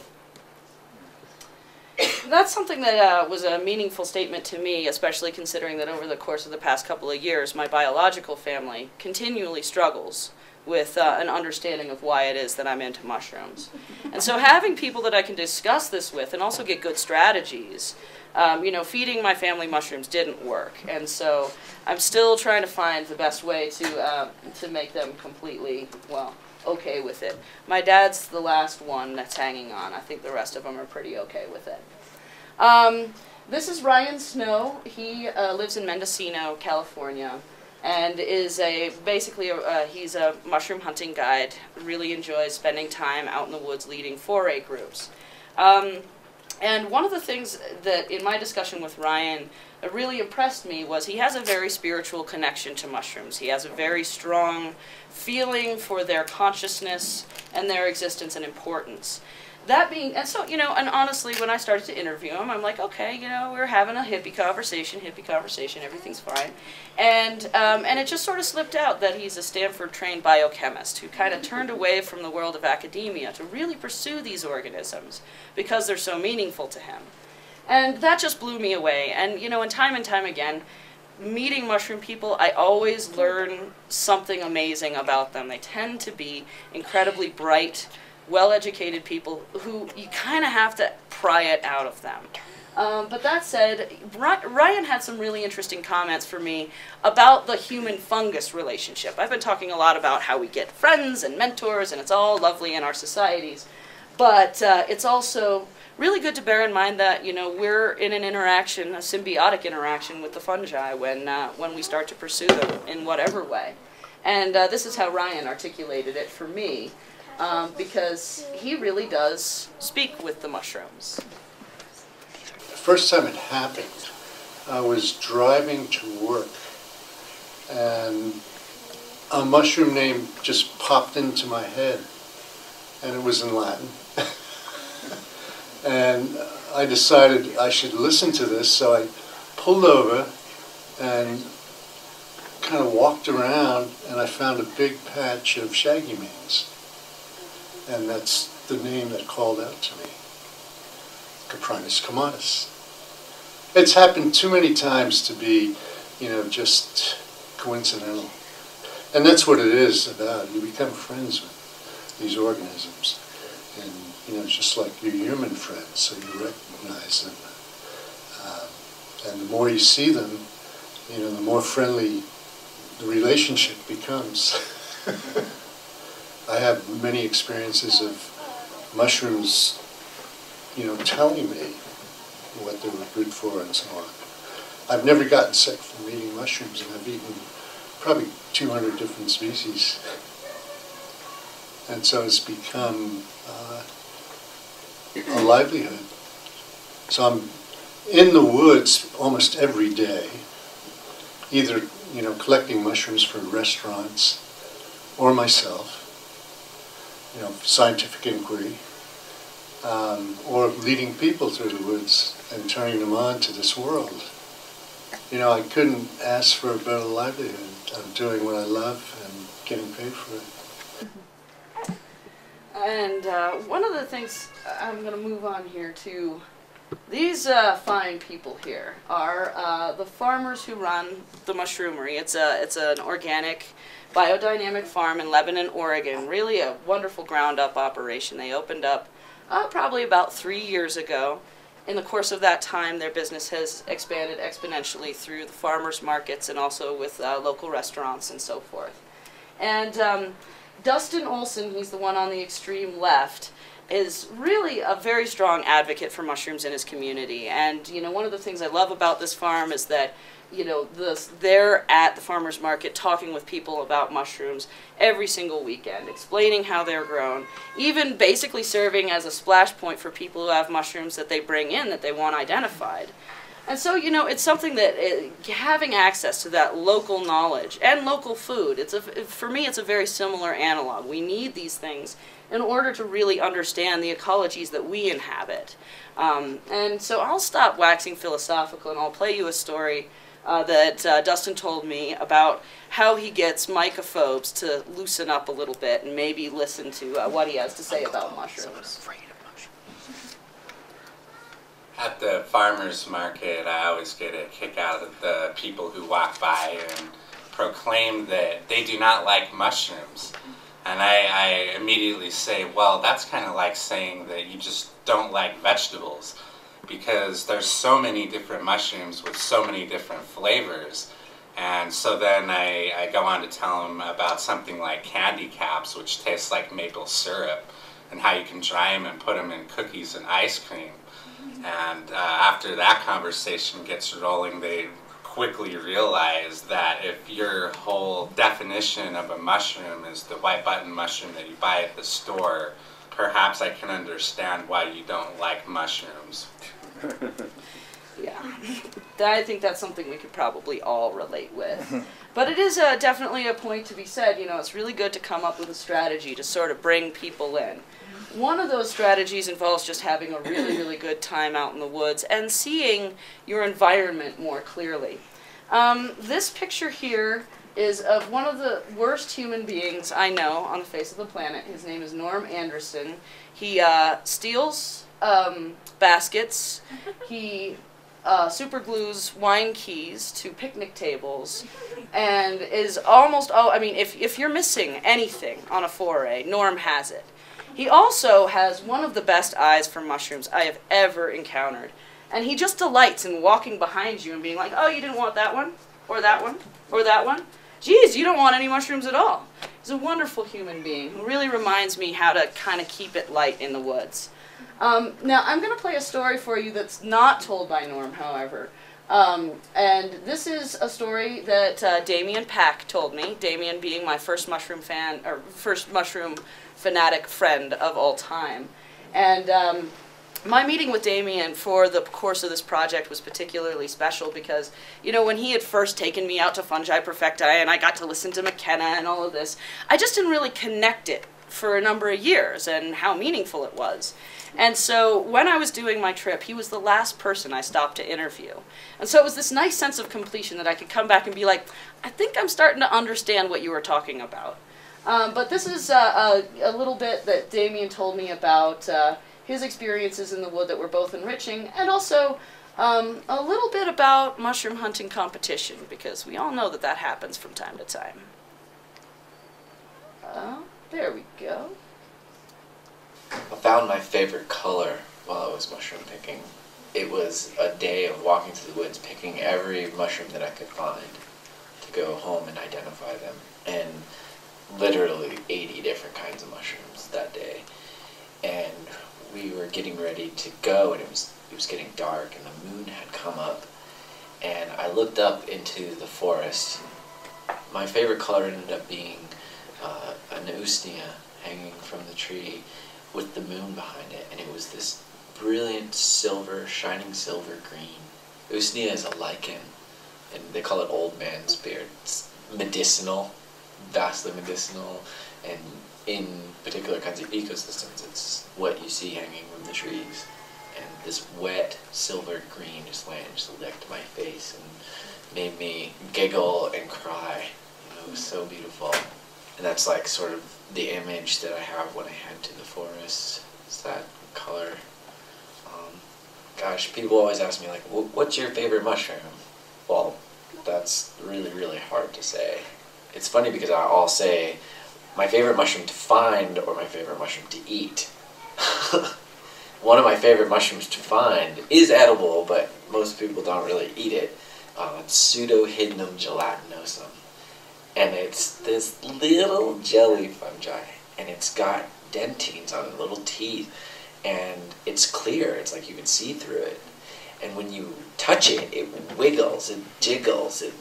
That's something that was a meaningful statement to me, especially considering that over the course of the past couple of years, my biological family continually struggles with an understanding of why it is that I'm into mushrooms. And so having people that I can discuss this with and also get good strategies you know, feeding my family mushrooms didn't work, and so I'm still trying to find the best way to make them completely, well, okay with it. My dad's the last one that's hanging on. I think the rest of them are pretty okay with it. This is Ryan Snow. He lives in Mendocino, California, and is he's a mushroom hunting guide. Really enjoys spending time out in the woods leading foray groups. And one of the things that in my discussion with Ryan really impressed me was he has a very spiritual connection to mushrooms. He has a very strong feeling for their consciousness and their existence and importance. That being, and so, you know, and honestly, when I started to interview him, I'm like, okay, you know, we're having a hippie conversation, everything's fine. And it just sort of slipped out that he's a Stanford-trained biochemist who kind of turned away from the world of academia to really pursue these organisms because they're so meaningful to him. And that just blew me away. And, you know, and time again, meeting mushroom people, I always learn something amazing about them. They tend to be incredibly bright, well-educated people who you kind of have to pry it out of them. But that said, Ryan had some really interesting comments for me about the human-fungus relationship. I've been talking a lot about how we get friends and mentors, and it's all lovely in our societies. But it's also really good to bear in mind that, you know, we're in an interaction, a symbiotic interaction with the fungi when we start to pursue them in whatever way. And this is how Ryan articulated it for me. Because he really does speak with the mushrooms. The first time it happened, I was driving to work, and a mushroom name just popped into my head, and it was in Latin. And I decided I should listen to this, so I pulled over and kind of walked around, and I found a big patch of shaggy manes. And that's the name that called out to me, Caprinus comatus. It's happened too many times to be, you know, just coincidental. And that's what it is about. You become friends with these organisms. And, you know, just like your human friends, so you recognize them. And the more you see them, you know, the more friendly the relationship becomes. I have many experiences of mushrooms, you know, telling me what they were good for and so on. I've never gotten sick from eating mushrooms, and I've eaten probably 200 different species. And so it's become a livelihood. So I'm in the woods almost every day, either, you know, collecting mushrooms for restaurants or myself, you know, scientific inquiry, or leading people through the woods and turning them on to this world. You know, I couldn't ask for a better livelihood. I'm doing what I love and getting paid for it. And one of the things, I'm going to move on here to, these fine people here are the farmers who run the mushroomery. It's an organic biodynamic farm in Lebanon, Oregon. Really a wonderful ground-up operation. They opened up probably about 3 years ago. In the course of that time, their business has expanded exponentially through the farmers markets and also with local restaurants and so forth. And Dustin Olson, he's the one on the extreme left, is really a very strong advocate for mushrooms in his community. And, you know, one of the things I love about this farm is that, you know, they're at the farmers market talking with people about mushrooms every single weekend, explaining how they're grown, even basically serving as a splash point for people who have mushrooms that they bring in that they want identified. And so, you know, it's something that having access to that local knowledge and local food, for me it's a very similar analog. We need these things in order to really understand the ecologies that we inhabit. And so I'll stop waxing philosophical and I'll play you a story that Dustin told me about how he gets mycophobes to loosen up a little bit and maybe listen to what he has to say about mushrooms. At the farmer's market, I always get a kick out of the people who walk by and proclaim that they do not like mushrooms. And I immediately say, well, that's kind of like saying that you just don't like vegetables. because there's so many different mushrooms with so many different flavors. And so then I go on to tell them about something like candy caps, which tastes like maple syrup, and how you can dry them and put them in cookies and ice cream. And after that conversation gets rolling, they quickly realize that if your whole definition of a mushroom is the white button mushroom that you buy at the store, perhaps I can understand why you don't like mushrooms. Yeah, I think that's something we could probably all relate with. But it is definitely a point to be said, you know, it's really good to come up with a strategy to sort of bring people in. One of those strategies involves just having a really, really good time out in the woods and seeing your environment more clearly. This picture here is of one of the worst human beings I know on the face of the planet. His name is Norm Anderson. He steals baskets. He super glues wine keys to picnic tables, and is almost, I mean, if you're missing anything on a foray, Norm has it. He also has one of the best eyes for mushrooms I have ever encountered. And he just delights in walking behind you and being like, oh, you didn't want that one? Or that one? Or that one? Geez, you don't want any mushrooms at all. He's a wonderful human being who really reminds me how to kind of keep it light in the woods. Now, I'm going to play a story for you that's not told by Norm, however. And this is a story that Damien Pack told me, Damien being my first mushroom fan, or first mushroom fanatic friend of all time. And my meeting with Damien for the course of this project was particularly special because, you know, when he had first taken me out to Fungi Perfecti and I got to listen to McKenna and all of this, I just didn't really connect it for a number of years and how meaningful it was. And so when I was doing my trip, he was the last person I stopped to interview. And so it was this nice sense of completion that I could come back and be like, I think I'm starting to understand what you were talking about. But this is a little bit that Damien told me about his experiences in the wood that were both enriching, and also a little bit about mushroom hunting competition, because we all know that that happens from time to time. There we go. I found my favorite color while I was mushroom picking. It was a day of walking through the woods, picking every mushroom that I could find to go home and identify them. And literally 80 different kinds of mushrooms that day. And we were getting ready to go, and it was getting dark, and the moon had come up. And I looked up into the forest. My favorite color ended up being an usnea hanging from the tree with the moon behind it, and it was this brilliant silver, shining silver green. Usnea is a lichen, and they call it old man's beard. It's medicinal, vastly medicinal, and in particular kinds of ecosystems, it's what you see hanging from the trees. And this wet silver green just licked my face and made me giggle and cry. You know, it was so beautiful. And that's like sort of the image that I have when I head to the forest. It's that color. Gosh, people always ask me, like, what's your favorite mushroom? Well, that's really, really hard to say. It's funny because I'll say my favorite mushroom to find or my favorite mushroom to eat. One of my favorite mushrooms to find is edible, but most people don't really eat it. It's Pseudohydnum gelatinosum. And it's this little jelly fungi, and it's got dentines on it, little teeth, and it's clear. It's like you can see through it. And when you touch it, it wiggles, it jiggles, it's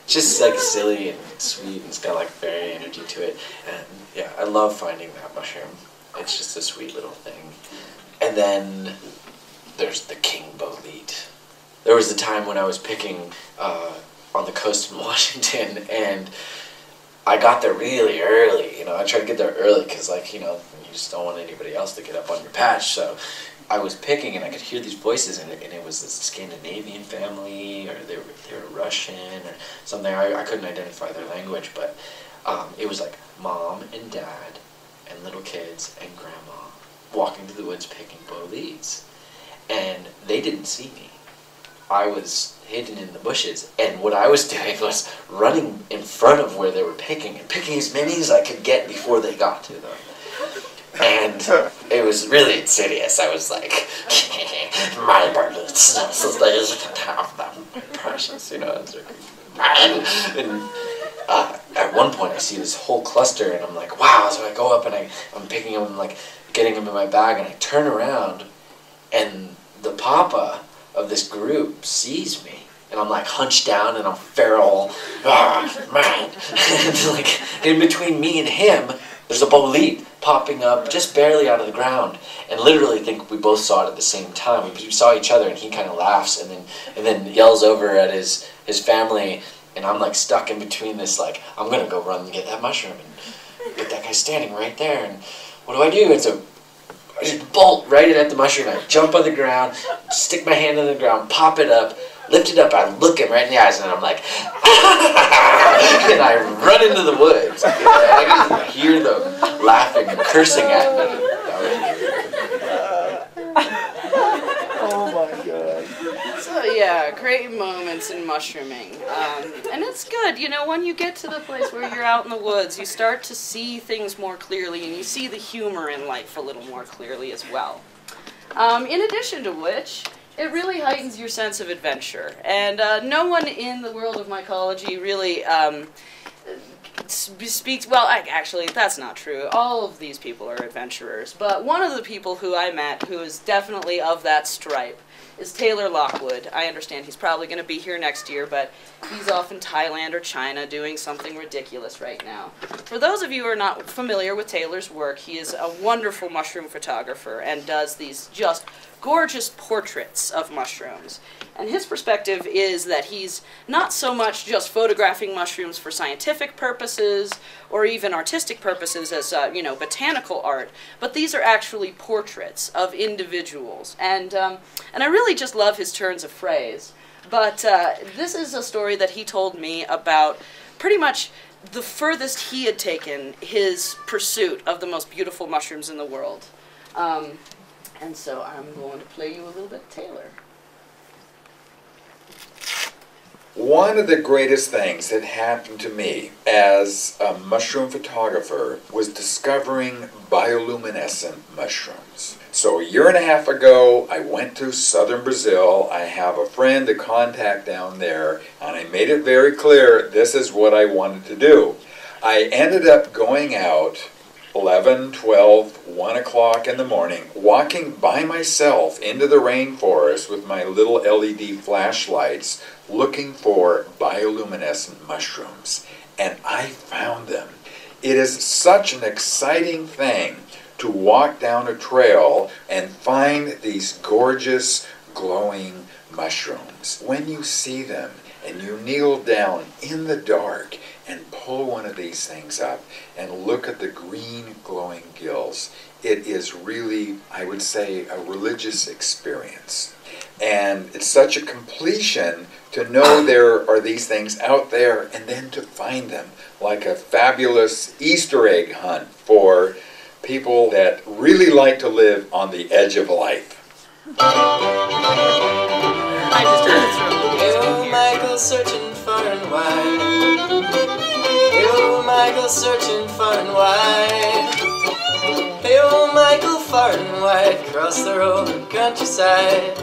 just like silly and sweet, and it's got like fairy energy to it. And yeah, I love finding that mushroom. It's just a sweet little thing. And then there's the king bolete. There was a time when I was picking on the coast in Washington, and I got there really early. You know, I tried to get there early because, like, you know, you just don't want anybody else to get up on your patch. So I was picking, and I could hear these voices, and it was this Scandinavian family, or they were Russian or something. I couldn't identify their language, but it was like mom and dad and little kids and grandma walking through the woods picking boletes. And they didn't see me. I was hidden in the bushes, and what I was doing was running in front of where they were picking and picking as many as I could get before they got to them. And it was really insidious. I was like, my birds, have them, precious, you know. And at one point I see this whole cluster and I'm like, wow. So I go up and I'm picking them and like getting them in my bag, and I turn around and the papa of this group sees me. And I'm like hunched down and I'm feral, man. And like in between me and him, there's a bolete popping up just barely out of the ground. And literally think we both saw it at the same time. We saw each other and he kind of laughs and then yells over at his family. And I'm like stuck in between this, like, I'm gonna go run and get that mushroom and get that guy standing right there. And what do? And so I just bolt right at the mushroom. I jump on the ground, stick my hand on the ground, pop it up, lift it up, I look him right in the eyes, and I'm like, and I run into the woods. I can hear them laughing and cursing at me. Oh my god. So yeah, great moments in mushrooming. And it's good, you know, when you get to the place where you're out in the woods, you start to see things more clearly, and you see the humor in life a little more clearly as well. In addition to which, it really heightens your sense of adventure. And no one in the world of mycology really speaks, well, actually, that's not true. All of these people are adventurers. But one of the people who I met who is definitely of that stripe is Taylor Lockwood. I understand he's probably going to be here next year, but he's off in Thailand or China doing something ridiculous right now. For those of you who are not familiar with Taylor's work, he is a wonderful mushroom photographer and does these just gorgeous portraits of mushrooms. And his perspective is that he's not so much just photographing mushrooms for scientific purposes or even artistic purposes as, you know, botanical art, but these are actually portraits of individuals. And I really just love his turns of phrase. But this is a story that he told me about pretty much the furthest he had taken his pursuit of the most beautiful mushrooms in the world. And so I'm going to play you a little bit of Taylor. One of the greatest things that happened to me as a mushroom photographer was discovering bioluminescent mushrooms. So a year and a half ago, I went to southern Brazil. I have a friend to contact down there, and I made it very clear this is what I wanted to do. I ended up going out 11, 12, 1 o'clock in the morning, walking by myself into the rainforest with my little LED flashlights, looking for bioluminescent mushrooms. And I found them. It is such an exciting thing to walk down a trail and find these gorgeous, glowing mushrooms. When you see them and you kneel down in the dark and pull one of these things up and look at the green glowing gills, it is really, I would say, a religious experience. And it's such a completion to know there are these things out there and then to find them, like a fabulous Easter egg hunt for people that really like to live on the edge of life. Oh, Michael searching far and wide. Oh, Michael searching far and wide. Hey, oh, Michael far and wide, across the rolling countryside,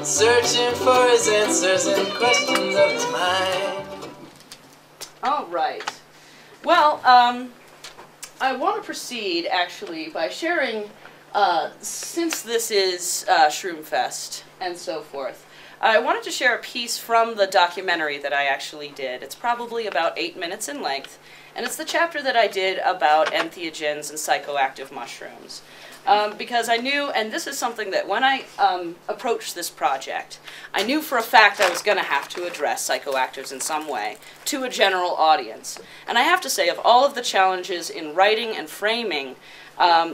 searching for his answers and questions of his mind. All right. Well, I want to proceed, actually, by sharing, since this is Shroomfest and so forth, I wanted to share a piece from the documentary that I actually did. It's probably about 8 minutes in length, and it's the chapter that I did about entheogens and psychoactive mushrooms. Because I knew, and this is something that when I approached this project, I knew for a fact I was going to have to address psychoactives in some way to a general audience. And I have to say, of all of the challenges in writing and framing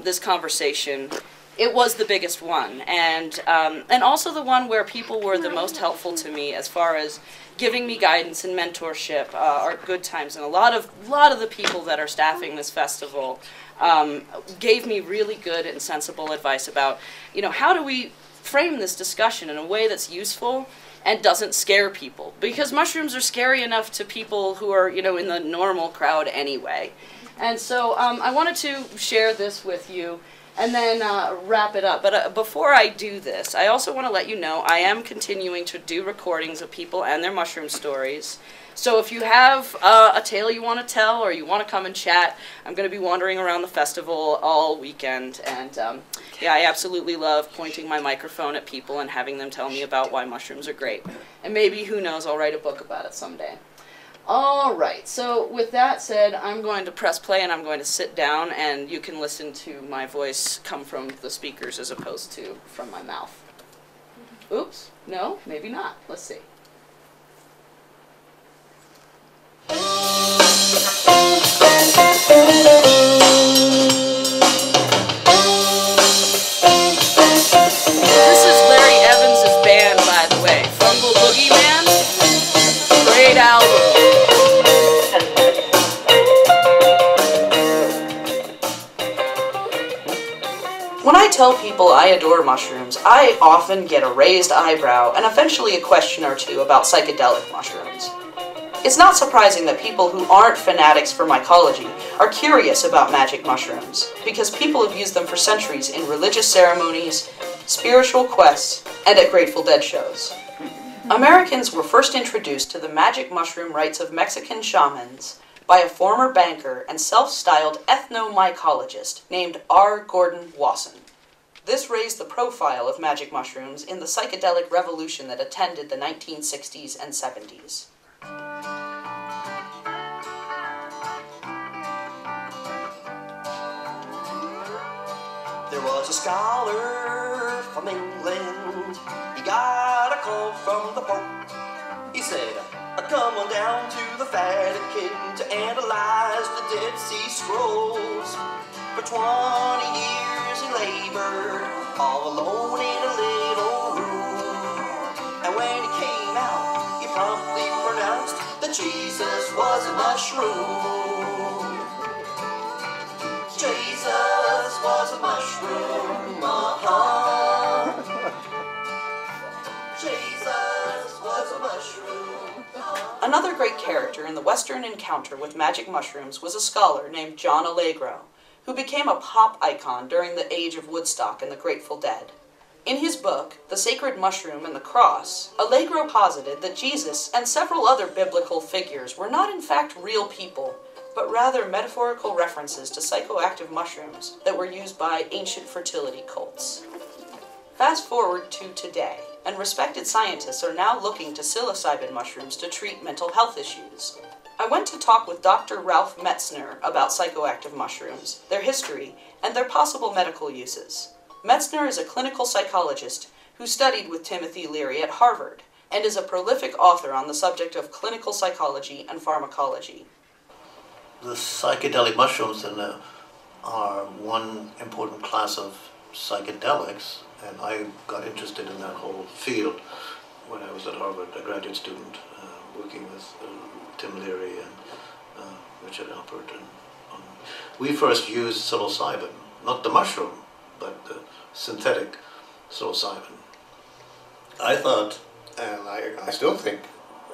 this conversation, it was the biggest one, and also the one where people were the most helpful to me as far as giving me guidance and mentorship are good times. And a lot of the people that are staffing this festival gave me really good and sensible advice about, you know, how do we frame this discussion in a way that's useful and doesn't scare people, because mushrooms are scary enough to people who are, you know, in the normal crowd anyway. And so I wanted to share this with you and then wrap it up. But before I do this, I also want to let you know I am continuing to do recordings of people and their mushroom stories. So if you have a tale you want to tell or you want to come and chat, I'm going to be wandering around the festival all weekend. And yeah, I absolutely love pointing my microphone at people and having them tell me about why mushrooms are great. And maybe, who knows, I'll write a book about it someday. All right, so with that said, I'm going to press play and I'm going to sit down, and you can listen to my voice come from the speakers as opposed to from my mouth. Oops, no, maybe not. Let's see. This is Larry Evans' band, by the way. Fungal Boogeyman. Great album. When I tell people I adore mushrooms, I often get a raised eyebrow and eventually a question or two about psychedelic mushrooms. It's not surprising that people who aren't fanatics for mycology are curious about magic mushrooms, because people have used them for centuries in religious ceremonies, spiritual quests, and at Grateful Dead shows. Americans were first introduced to the magic mushroom rites of Mexican shamans by a former banker and self-styled ethnomycologist named R. Gordon Wasson. This raised the profile of magic mushrooms in the psychedelic revolution that attended the 1960s and 70s. There was a scholar from England. He got a call from the Pope. He said, come on down to the Vatican to analyze the Dead Sea Scrolls. For 20 years he labored all alone in a little room. And when he came out, he promptly pronounced that Jesus was a mushroom. Jesus was a mushroom, Jesus was a mushroom. Another great character in the Western encounter with magic mushrooms was a scholar named John Allegro, who became a pop icon during the age of Woodstock and the Grateful Dead. In his book, The Sacred Mushroom and the Cross, Allegro posited that Jesus and several other biblical figures were not in fact real people, but rather metaphorical references to psychoactive mushrooms that were used by ancient fertility cults. Fast forward to today, and respected scientists are now looking to psilocybin mushrooms to treat mental health issues. I went to talk with Dr. Ralph Metzner about psychoactive mushrooms, their history, and their possible medical uses. Metzner is a clinical psychologist who studied with Timothy Leary at Harvard, and is a prolific author on the subject of clinical psychology and pharmacology. The psychedelic mushrooms are one important class of psychedelics, and I got interested in that whole field when I was at Harvard, a graduate student, working with Tim Leary and Richard Alpert. We first used psilocybin, not the mushroom, but the synthetic psilocybin. I thought, and I still think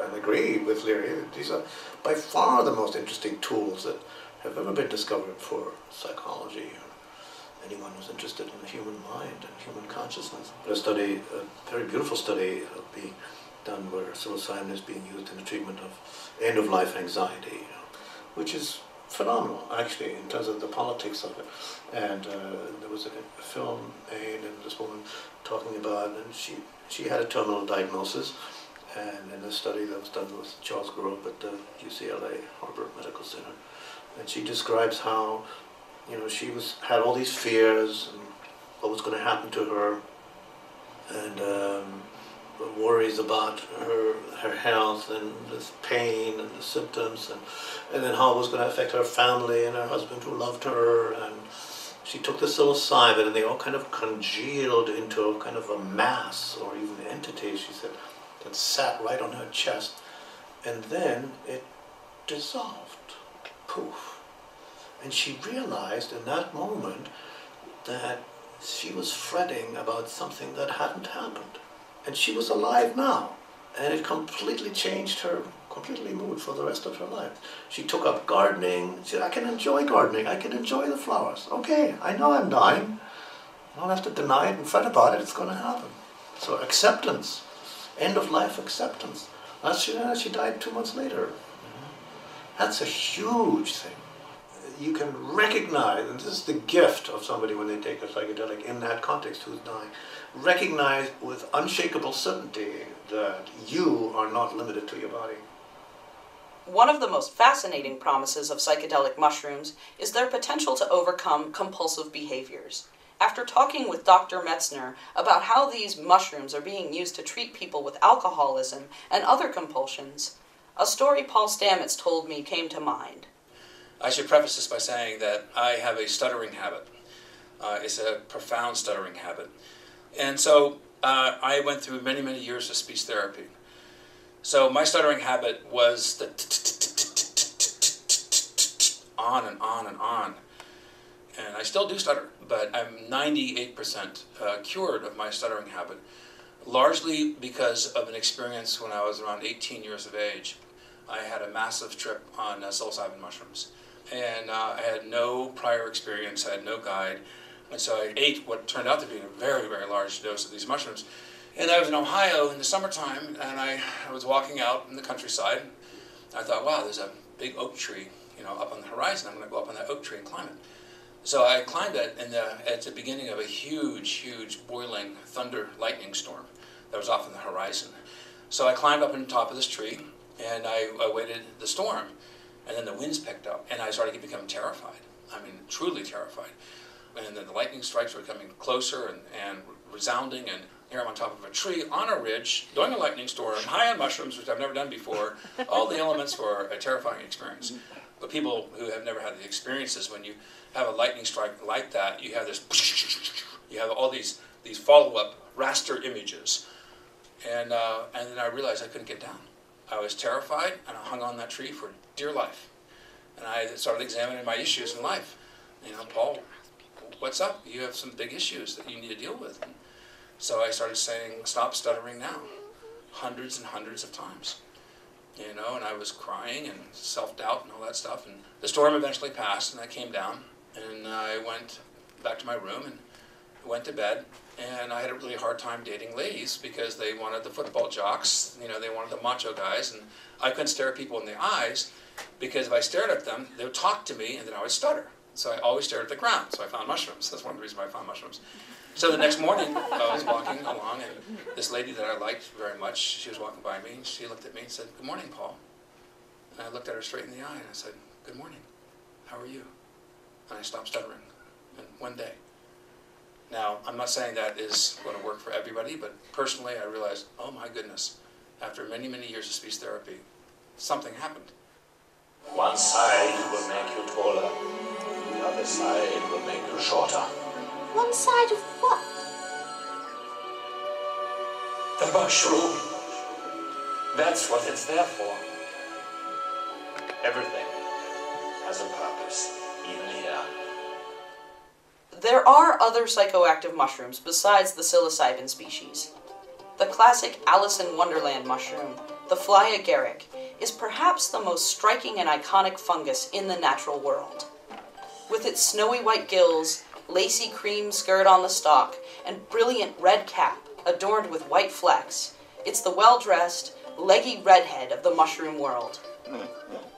and agree with Leary, that these are by far the most interesting tools that have ever been discovered for psychology or anyone who's interested in the human mind and human consciousness. A study, a very beautiful study being done where psilocybin is being used in the treatment of end-of-life anxiety, which is phenomenal, actually, in terms of the politics of it. And there was a film made, and this woman talking about, and she had a terminal diagnosis, and in a study that was done with Charles Grove at the UCLA Harvard Medical Center, and she describes how, she had all these fears and what was going to happen to her, and worries about her health and this pain and the symptoms, and then how it was going to affect her family and her husband who loved her. And she took the psilocybin, and they all kind of congealed into a kind of a mass or even entity, she said, that sat right on her chest, and then it dissolved, poof. And she realized in that moment that she was fretting about something that hadn't happened. And she was alive now, and it completely changed her, completely mood for the rest of her life. She took up gardening. She said, I can enjoy gardening, I can enjoy the flowers. Okay, I know I'm dying, I don't have to deny it and fret about it. It's going to happen. So acceptance, end of life acceptance. She died 2 months later. That's a huge thing. You can recognize, and this is the gift of somebody when they take a psychedelic in that context who's dying, recognize with unshakable certainty that you are not limited to your body. One of the most fascinating promises of psychedelic mushrooms is their potential to overcome compulsive behaviors. After talking with Dr. Metzner about how these mushrooms are being used to treat people with alcoholism and other compulsions, a story Paul Stamets told me came to mind. I should preface this by saying that I have a stuttering habit. It's a profound stuttering habit. And so I went through many, many years of speech therapy. So my stuttering habit was the on and on and on. And I still do stutter, but I'm 98% cured of my stuttering habit, largely because of an experience when I was around 18 years of age. I had a massive trip on psilocybin mushrooms. And I had no prior experience, I had no guide. And so I ate what turned out to be a very, very large dose of these mushrooms. And I was in Ohio in the summertime, and I was walking out in the countryside. I thought, wow, there's a big oak tree, up on the horizon. I'm going to go up on that oak tree and climb it. So I climbed it at the beginning of a huge, huge boiling thunder lightning storm that was off on the horizon. So I climbed up on top of this tree, and I awaited the storm. And then the winds picked up, and I started to become terrified. I mean, truly terrified. And then the lightning strikes were coming closer and resounding, and here I'm on top of a tree on a ridge, doing a lightning storm, high on mushrooms, which I've never done before, all the elements for a terrifying experience. But people who have never had the experiences, when you have a lightning strike like that, you have this, you have all these follow-up raster images. And then I realized I couldn't get down. I was terrified, and I hung on that tree for dear life. And I started examining my issues in life. Paul, what's up? You have some big issues that you need to deal with. And so I started saying, stop stuttering now, hundreds and hundreds of times. And I was crying and self-doubt and all that stuff. And the storm eventually passed, and I came down, and I went back to my room and went to bed. And I had a really hard time dating ladies because they wanted the football jocks, they wanted the macho guys, and I couldn't stare at people in the eyes because if I stared at them, they would talk to me and then I would stutter. So I always stared at the ground, so I found mushrooms. That's one of the reasons why I found mushrooms. So the next morning, I was walking along, and this lady that I liked very much, she was walking by me, and she looked at me and said, "Good morning, Paul." And I looked at her straight in the eye, and I said, "Good morning. How are you?" And I stopped stuttering in one day. Now, I'm not saying that is going to work for everybody, but personally I realized, oh my goodness, after many, many years of speech therapy, something happened. One side will make you taller, the other side will make you shorter. One side of what? The mushroom. That's what it's there for. Everything has a purpose, even here. There are other psychoactive mushrooms besides the psilocybin species. The classic Alice in Wonderland mushroom, the fly agaric, is perhaps the most striking and iconic fungus in the natural world. With its snowy white gills, lacy cream skirt on the stalk, and brilliant red cap adorned with white flecks, it's the well-dressed, leggy redhead of the mushroom world.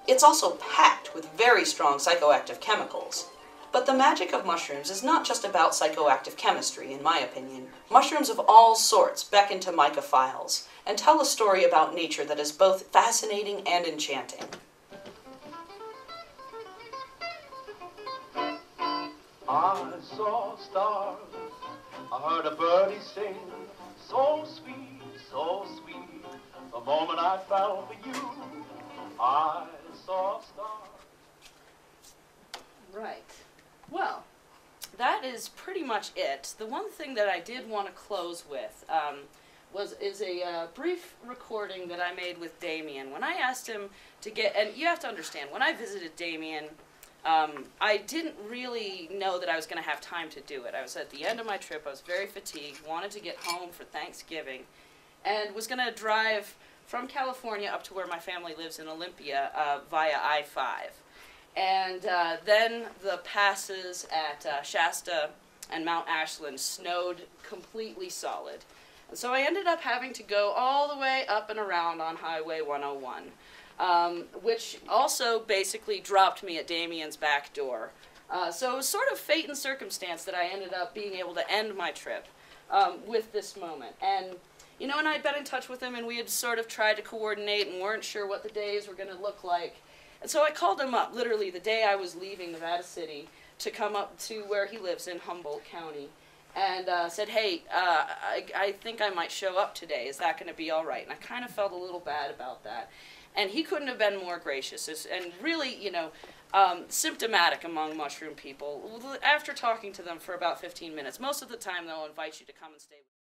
It's also packed with very strong psychoactive chemicals. But the magic of mushrooms is not just about psychoactive chemistry, in my opinion. Mushrooms of all sorts beckon to mycophiles and tell a story about nature that is both fascinating and enchanting. I saw stars, I heard a birdie sing, so sweet, the moment I fell for you, I saw stars. Right. Well, that is pretty much it. The one thing that I did want to close with is a brief recording that I made with Damien. When I asked him to get, and you have to understand, when I visited Damien, I didn't really know that I was going to have time to do it. I was at the end of my trip, I was very fatigued, wanted to get home for Thanksgiving, and was going to drive from California up to where my family lives in Olympia via I-5. And then the passes at Shasta and Mount Ashland snowed completely solid. And so I ended up having to go all the way up and around on Highway 101, which also basically dropped me at Damien's back door. So it was sort of fate and circumstance that I ended up being able to end my trip with this moment. And, you know, and I'd been in touch with him, and we had sort of tried to coordinate and weren't sure what the days were going to look like. And so I called him up literally the day I was leaving Nevada City to come up to where he lives in Humboldt County, and said, hey, I think I might show up today. Is that going to be all right? And I kind of felt a little bad about that. And he couldn't have been more gracious, and really, you know, symptomatic among mushroom people. After talking to them for about 15 minutes, most of the time they'll invite you to come and stay with them.